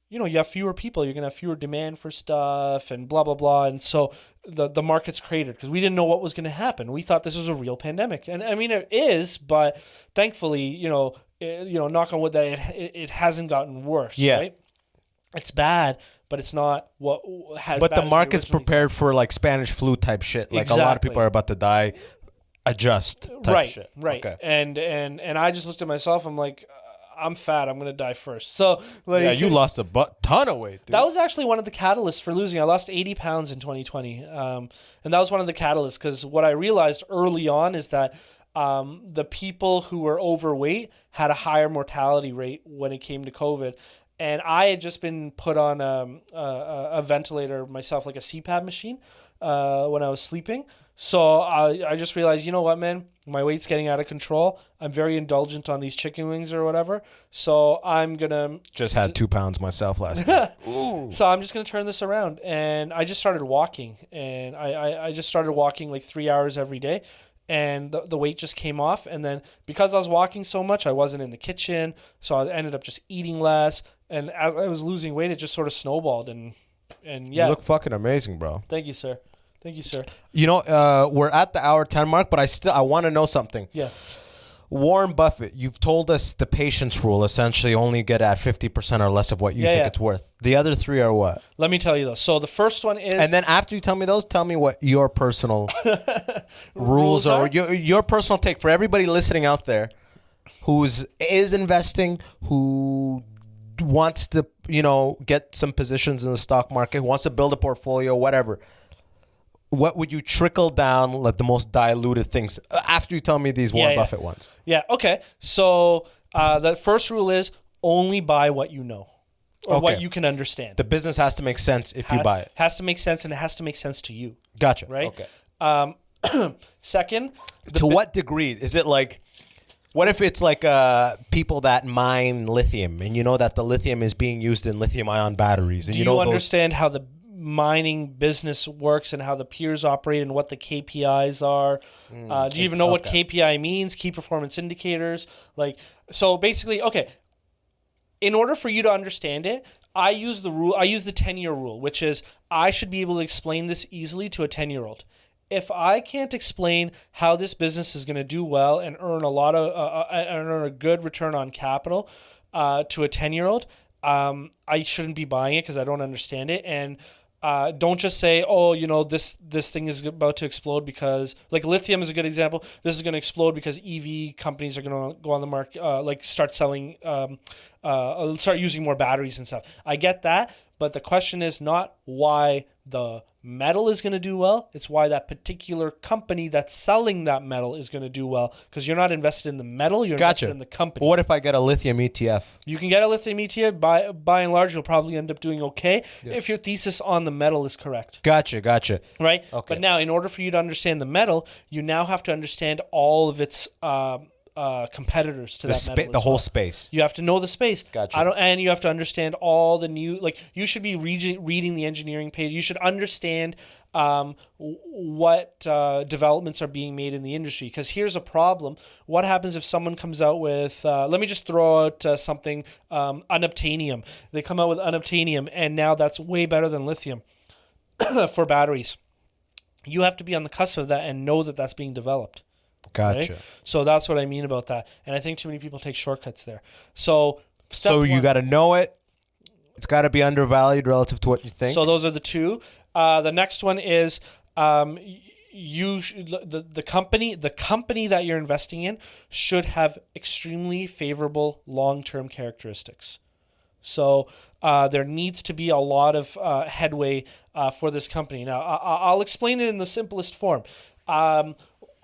you have fewer people, you're going to have fewer demand for stuff and blah, blah, blah. And so the market's cratered because we didn't know what was going to happen. We thought this was a real pandemic. And I mean, it is, but thankfully, knock on wood that it hasn't gotten worse. Yeah. Right? It's bad, but it's not what has. But bad the as we market's originally prepared for like Spanish flu type shit. Like a lot of Exactly. people are about to die. Adjust type shit. Right. Okay. And I just looked at myself. I'm like, I'm fat. I'm gonna die first. So like, Yeah, you lost a ton of weight, dude. that was actually one of the catalysts for losing. I lost 80 pounds in 2020, and that was one of the catalysts because what I realized early on is that the people who were overweight had a higher mortality rate when it came to COVID. And I had just been put on a ventilator myself, like a CPAP machine, when I was sleeping. So I just realized, you know what, man? My weight's getting out of control. I'm very indulgent on these chicken wings or whatever. So I'm going to... Just had 2 pounds myself last night. So I'm just going to turn this around. And I just started walking. And I just started walking like 3 hours every day. And the weight just came off. And then because I was walking so much, I wasn't in the kitchen. So I ended up just eating less. And as I was losing weight, it just sort of snowballed. And yeah. You look fucking amazing, bro. Thank you, sir. Thank you, sir. We're at the hour 10 mark, but I want to know something. Yeah. Warren Buffett, you've told us the patience rule, essentially only get at 50% or less of what you think it's worth. The other 3 are what? Let me tell you those. So the first one is... And then after you tell me those, tell me what your personal rules are. Your personal take for everybody listening out there is investing, who wants to, get some positions in the stock market, who wants to build a portfolio, whatever. What would you trickle down, like the most diluted things, after you tell me these Warren Buffett ones? Yeah, okay. So the first rule is only buy what you know or what you can understand. The business has to make sense if you buy it. Has to make sense, and it has to make sense to you. Gotcha. Right? Okay. Second, to what degree? Is it like, what if it's like people that mine lithium and you know that the lithium is being used in lithium ion batteries? And do you understand how the mining business works and how the peers operate and what the KPIs are? Do you even know what KPI means? Key performance indicators. So basically, in order for you to understand it, I use the 10-year rule, which is I should be able to explain this easily to a 10-year-old. If I can't explain how this business is going to do well and earn a good return on capital to a 10-year-old, I shouldn't be buying it because I don't understand it. And don't just say, this thing is about to explode because, like, lithium is a good example. This is going to explode because EV companies are going to go on the market, start selling, start using more batteries and stuff. I get that, but the question is not why the metal is going to do well. It's why that particular company that's selling that metal is going to do well, because you're not invested in the metal, you're invested in the company. But what if I get a lithium ETF? You can get a lithium ETF. By and large, you'll probably end up doing okay if your thesis on the metal is correct. Gotcha. Right? Okay. But now, in order for you to understand the metal, you now have to understand all of its competitors to that metal. The whole space. You have to know the space. Gotcha. And you have to understand all the new, you should be reading the engineering page. You should understand what developments are being made in the industry. Because here's a problem. What happens if someone comes out with, let me just throw out something, unobtainium. They come out with unobtainium, and now that's way better than lithium for batteries. You have to be on the cusp of that and know that that's being developed. Gotcha. Right? So that's what I mean about that. And I think too many people take shortcuts there. So you got to know it. It's got to be undervalued relative to what you think. So those are the two. The next one is the company that you're investing in should have extremely favorable long-term characteristics. So there needs to be a lot of headway for this company. Now, I'll explain it in the simplest form.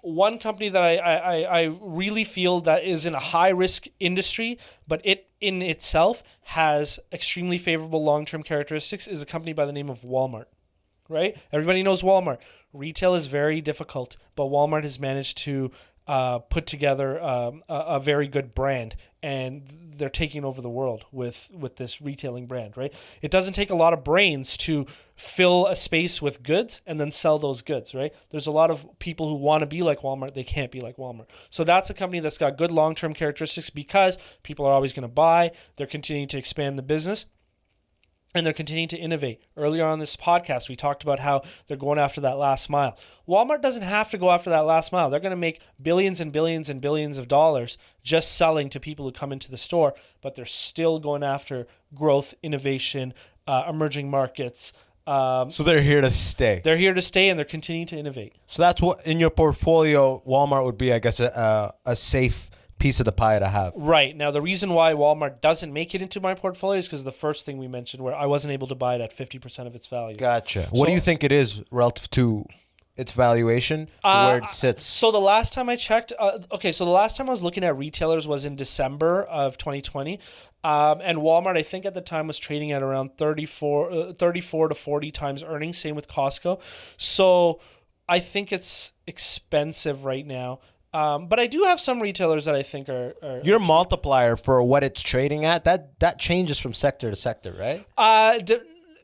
One company that I really feel that is in a high-risk industry, but it in itself has extremely favorable long-term characteristics, is a company by the name of Walmart, right? Everybody knows Walmart. Retail is very difficult, but Walmart has managed to put together a very good brand, and they're taking over the world with this retailing brand, right? It doesn't take a lot of brains to fill a space with goods and then sell those goods, right? There's a lot of people who want to be like Walmart. They can't be like Walmart. So that's a company that's got good long-term characteristics because people are always going to buy. They're continuing to expand the business. And they're continuing to innovate. Earlier on this podcast, we talked about how they're going after that last mile. Walmart doesn't have to go after that last mile. They're going to make billions and billions and billions of dollars just selling to people who come into the store, but they're still going after growth, innovation, emerging markets. So they're here to stay. They're here to stay, and they're continuing to innovate. So that's what in your portfolio, Walmart would be, I guess, a safe piece of the pie to have. Right. Now, the reason why Walmart doesn't make it into my portfolio is because the first thing we mentioned, where I wasn't able to buy it at 50% of its value. Gotcha. What do you think it is relative to its valuation, where it sits? So the last time I checked, so the last time I was looking at retailers was in December of 2020. And Walmart, I think at the time, was trading at around 34 to 40 times earnings, same with Costco. So I think it's expensive right now. But I do have some retailers that I think are Your multiplier for what it's trading at, that changes from sector to sector, right?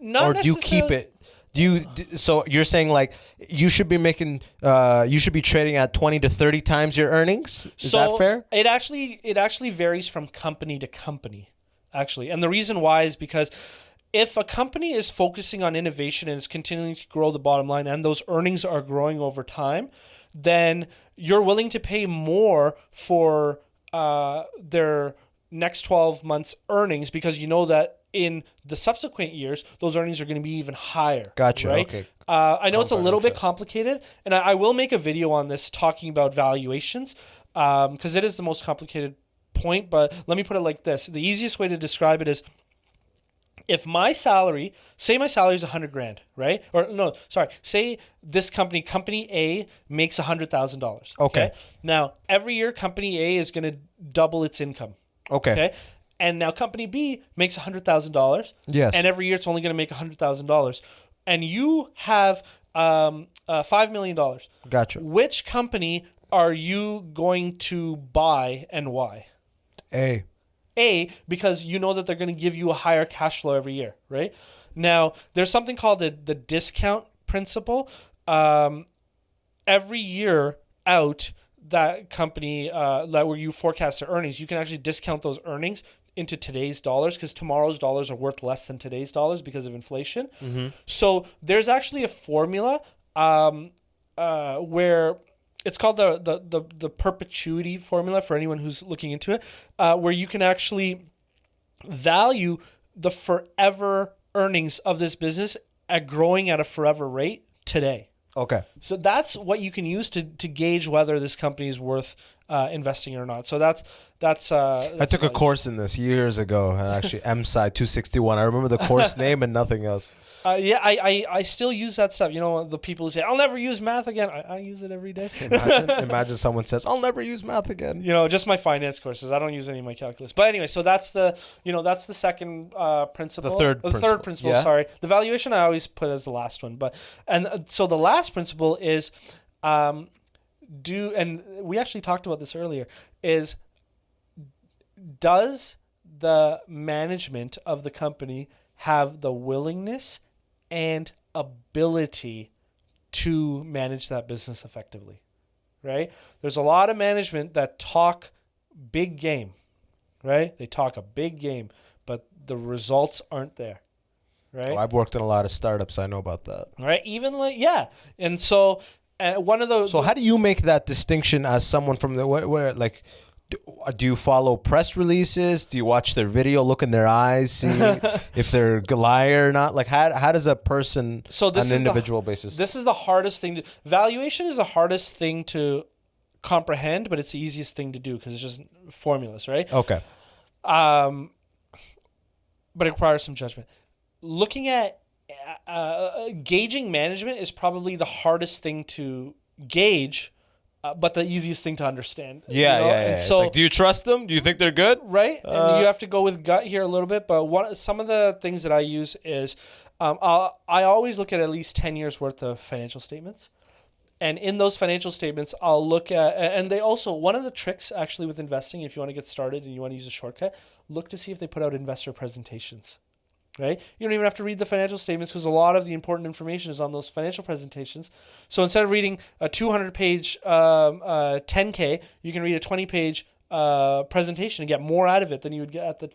Not or do you keep it? So you're saying like you should be making you should be trading at 20 to 30 times your earnings? Is that fair? It actually varies from company to company, actually. And the reason why is because if a company is focusing on innovation and is continuing to grow the bottom line and those earnings are growing over time, then you're willing to pay more for their next 12 months earnings because you know that in the subsequent years, those earnings are going to be even higher. Gotcha. Right? Okay. I know it's a little bit complicated, and I will make a video on this talking about valuations because it is the most complicated point, but let me put it like this. The easiest way to describe it is if my salary, say my salary is $100,000, right? Or no, sorry. Say this company A makes $100,000. Okay. Now every year, company A is going to double its income. Okay. And now company B makes $100,000. Yes. And every year it's only going to make $100,000. And you have $5 million. Gotcha. Which company are you going to buy and why? A, because you know that they're going to give you a higher cash flow every year, right? Now, there's something called the discount principle. Every year out, that company, where you forecast their earnings, you can actually discount those earnings into today's dollars because tomorrow's dollars are worth less than today's dollars because of inflation. Mm-hmm. So there's actually a formula where it's called the Perpetuity Formula for anyone who's looking into it, where you can actually value the forever earnings of this business at growing at a forever rate today. Okay. So that's what you can use to gauge whether this company is worth investing or not. So that's I took a course in this years ago, and actually MSci 261. I remember the course name and nothing else. I still use that stuff. You know, the people who say, I'll never use math again. I use it every day. Imagine someone says, I'll never use math again. You know, just my finance courses. I don't use any of my calculus. But anyway, so that's the second principle. The third principle, yeah. sorry. The valuation I always put as the last one. So the last principle is, and we actually talked about this earlier, is does the management of the company have the willingness and ability to manage that business effectively, right? There's a lot of management that talk big game, right? They talk a big game, but the results aren't there, right? Well, I've worked in a lot of startups. I know about that. Right? Yeah. And so one of those... So how do you make that distinction as someone from the... where like... Do you follow press releases? Do you watch their video, look in their eyes, see if they're a liar or not? Like, how does a person on an individual basis? This is the hardest thing. Valuation is the hardest thing to comprehend, but it's the easiest thing to do because it's just formulas, right? Okay. But it requires some judgment. Looking at gauging management is probably the hardest thing to gauge, but the easiest thing to understand. Yeah. And so, like, do you trust them? Do you think they're good? Right. And you have to go with gut here a little bit. But some of the things that I use is I always look at least 10 years worth of financial statements. And in those financial statements, I'll look at, and they also, one of the tricks actually with investing, if you want to get started and you want to use a shortcut, look to see if they put out investor presentations, right? You don't even have to read the financial statements because a lot of the important information is on those financial presentations. So instead of reading a 200-page 10K, you can read a 20-page presentation and get more out of it than you would get at the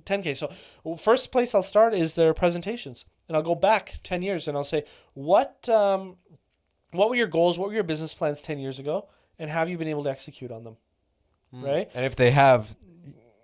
10K. So first place I'll start is their presentations. And I'll go back 10 years and I'll say, what were your goals? What were your business plans 10 years ago? And have you been able to execute on them? Right? And if they have,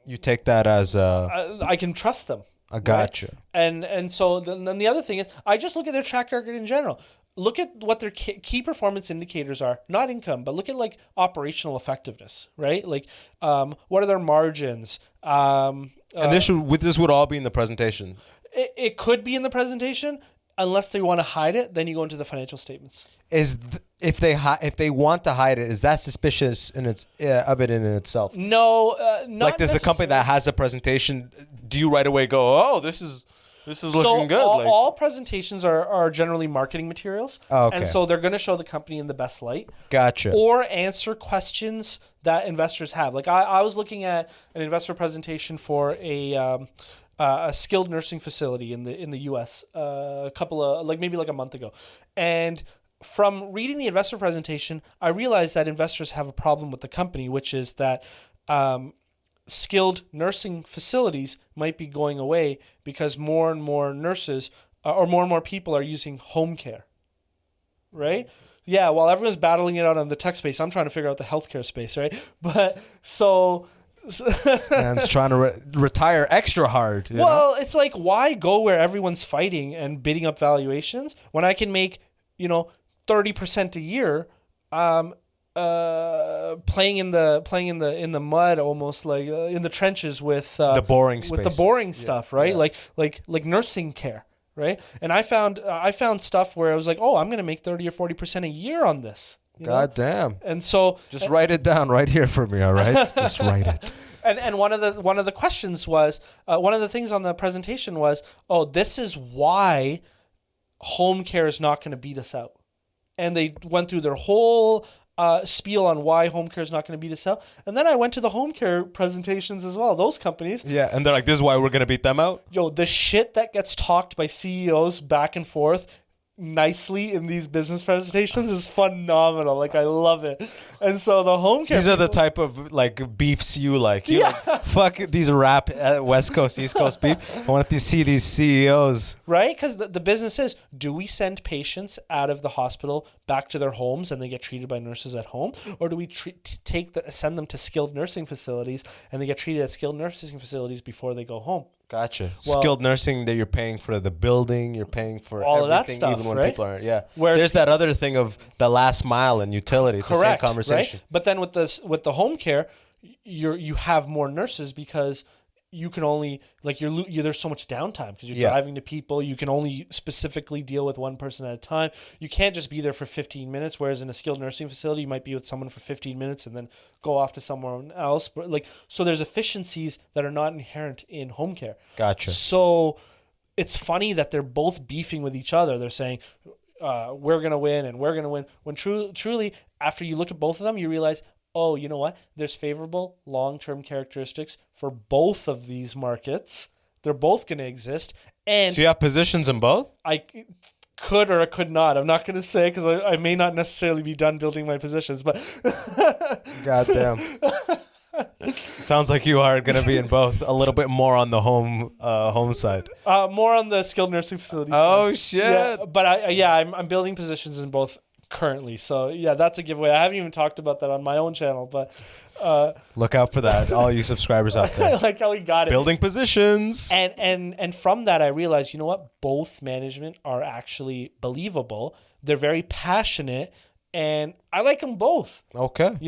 you take that as I can trust them. I gotcha. Right? And so then the other thing is, I just look at their track record in general. Look at what their key performance indicators are, not income, but look at like operational effectiveness, right? Like, what are their margins? And this would all be in the presentation. It could be in the presentation. Unless they want to hide it, then you go into the financial statements. If they want to hide it, is that suspicious in itself? No, not like there's a company that has a presentation. Do you right away go, oh, this is looking good? All presentations are generally marketing materials. Oh, okay. And so they're going to show the company in the best light. Gotcha. Or answer questions that investors have. Like I was looking at an investor presentation for a skilled nursing facility in the U.S. Maybe a month ago, and from reading the investor presentation, I realized that investors have a problem with the company, which is that skilled nursing facilities might be going away because more and more nurses or more and more people are using home care, right? Yeah, while everyone's battling it out on the tech space, I'm trying to figure out the healthcare space, right? But so. Man's trying to retire extra hard. Well, it's like, why go where everyone's fighting and bidding up valuations when I can make 30% a year, playing in the mud, almost like in the trenches with the boring with the boring stuff, right? Yeah. Like nursing care, right? And I found stuff where I was like, oh, I'm gonna make 30 or 40% a year on this. God damn. And so just write it down right here for me, all right? Just write it. And one of the questions was, one of the things on the presentation was, oh, this is why home care is not going to beat us out. And they went through their whole spiel on why home care is not going to beat us out. And then I went to the home care presentations as well, those companies. Yeah, and they're like, this is why we're going to beat them out? Yo, the shit that gets talked by CEOs back and forth nicely in these business presentations is phenomenal. Like, I love it. And so the home care, these are the type of like beefs you like. You like, fuck these rap West Coast, East Coast beef. I want to see these CEOs, right? Because the business is, do we send patients out of the hospital back to their homes and they get treated by nurses at home, or do we send them to skilled nursing facilities and they get treated at skilled nursing facilities before they go home? Gotcha. Well, skilled nursing, that you're paying for the building, you're paying for all everything, of that stuff, even when right? people aren't. Yeah. Whereas there's that other thing of the last mile and utility. It's correct, the same conversation. Right? But then with the home care, you have more nurses because you can only there's so much downtime because you're driving to people. You can only specifically deal with one person at a time. You can't just be there for 15 minutes. Whereas in a skilled nursing facility, you might be with someone for 15 minutes and then go off to someone else. But so there's efficiencies that are not inherent in home care. Gotcha. So it's funny that they're both beefing with each other. They're saying, we're going to win and we're going to win. When truly, after you look at both of them, you realize, oh, you know what? There's favorable long-term characteristics for both of these markets. They're both going to exist. And so you have positions in both? I could or I could not. I'm not going to say because I may not necessarily be done building my positions, but goddamn. Sounds like you are going to be in both. A little bit more on the home side. More on the skilled nursing facilities. Oh, shit. Yeah, but I'm building positions in both currently. So yeah, that's a giveaway. I haven't even talked about that on my own channel, but look out for that, all you subscribers out there. I like how we got it. Building positions. And from that I realized, you know what? Both management are actually believable. They're very passionate and I like them both. Okay.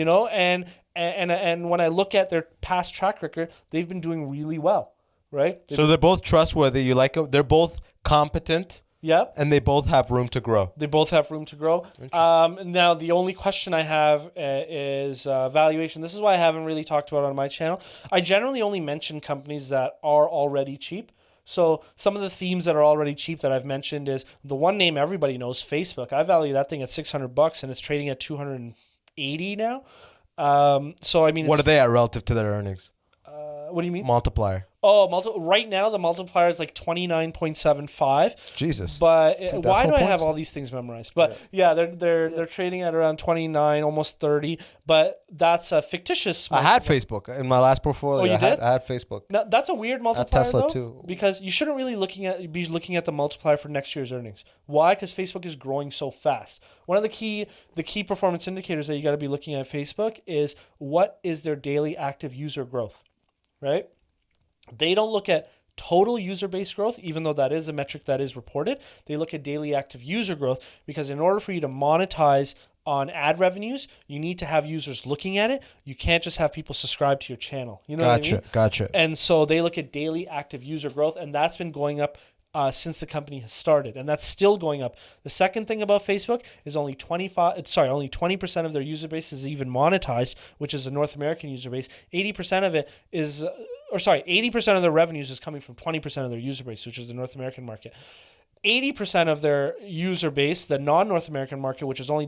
And when I look at their past track record, they've been doing really well, right? So they're both trustworthy. You like them. They're both competent. Yep. And they both have room to grow. Now, the only question I have is valuation. This is why I haven't really talked about it on my channel. I generally only mention companies that are already cheap So some of the themes that are already cheap that I've mentioned is the one name everybody knows, Facebook. I value that thing at $600 and it's trading at 280 now. So I mean, What are they at relative to their earnings? what do you mean? Multiplier. Oh, right now the multiplier is like 29.75. Jesus. But Decimal why do I have points? all these things memorized? But yeah, they're trading at around 29, almost 30. But that's a fictitious. I had Facebook in my last portfolio. Oh, you did? I had Facebook. Now, that's a weird multiplier, Tesla though, too. because you shouldn't really be looking at the multiplier for next year's earnings. Why? Because Facebook is growing so fast. One of the key performance indicators that you got to be looking at Facebook is what is their daily active user growth, right? They don't look at total user base growth, even though that is a metric that is reported. They look at daily active user growth because in order for you to monetize on ad revenues, you need to have users looking at it. You can't just have people subscribe to your channel. You know what I mean? Gotcha. And so they look at daily active user growth, and that's been going up since the company has started, and that's still going up. The second thing about Facebook is only 20% of their user base is even monetized, which is the North American user base. 80% of it is, 80% of their revenues is coming from 20% of their user base, which is the North American market. 80% of their user base, the non-North American market, which is only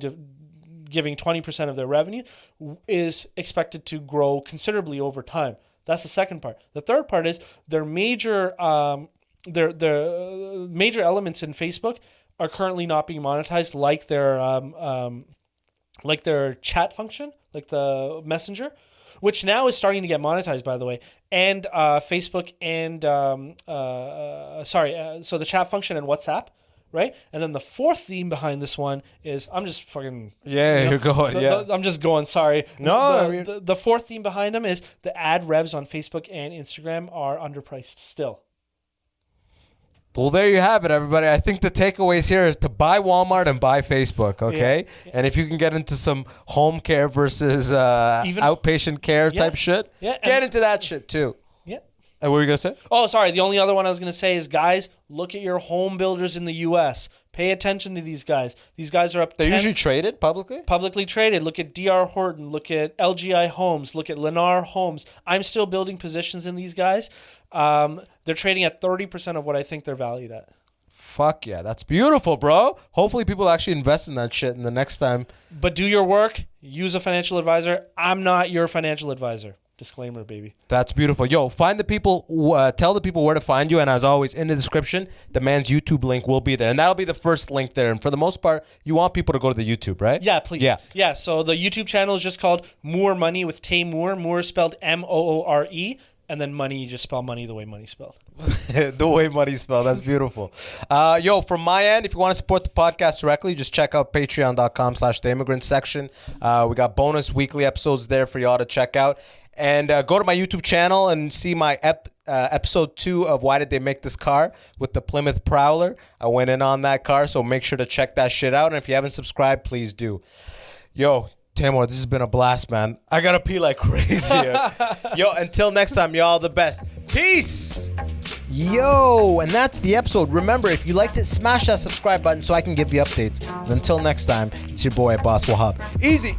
giving 20% of their revenue, is expected to grow considerably over time. That's the second part. The third part is their major major elements in Facebook are currently not being monetized, like their chat function, like the Messenger, which now is starting to get monetized, by the way, and Facebook and so the chat function and WhatsApp, right? And then the fourth theme behind this one is I'm just fucking You're going. I'm just going. Sorry. No, the fourth theme behind them is the ad revs on Facebook and Instagram are underpriced still. Well, there you have it, everybody. I think the takeaways here is to buy Walmart and buy Facebook, okay? Yeah. And if you can get into some home care versus outpatient care type shit, get into that shit too. Yeah. And what were you going to say? Oh, sorry. The only other one I was going to say is, guys, look at your home builders in the U.S. Pay attention to these guys. These guys are up. They're usually traded publicly? Publicly traded. Look at D.R. Horton. Look at LGI Homes. Look at Lennar Homes. I'm still building positions in these guys. They're trading at 30% of what I think they're valued at. Fuck yeah. That's beautiful, bro. Hopefully people actually invest in that shit in the next time. But do your work. Use a financial advisor. I'm not your financial advisor. Disclaimer, baby. That's beautiful. Yo, find the people, tell the people where to find you. And as always, in the description, the man's YouTube link will be there. And that'll be the first link there. And for the most part, you want people to go to the YouTube, right? Yeah, please. Yeah. So the YouTube channel is just called Moore Money with Tay Moore. Moore is spelled Moore. And then money, you just spell money the way money's spelled. The way money's spelled. That's beautiful. Yo, from my end, if you want to support the podcast directly, just check out patreon.com/the Immigrant Section. We got bonus weekly episodes there for y'all to check out. And go to my YouTube channel and see my episode 2 of Why Did They Make This Car with the Plymouth Prowler. I went in on that car, so make sure to check that shit out. And if you haven't subscribed, please do. Yo, Tay Moore, this has been a blast, man. I gotta pee like crazy. Yo, until next time, y'all the best. Peace! Yo, and that's the episode. Remember, if you liked it, smash that subscribe button so I can give you updates. And until next time, it's your boy, Abbas Wahab. Easy!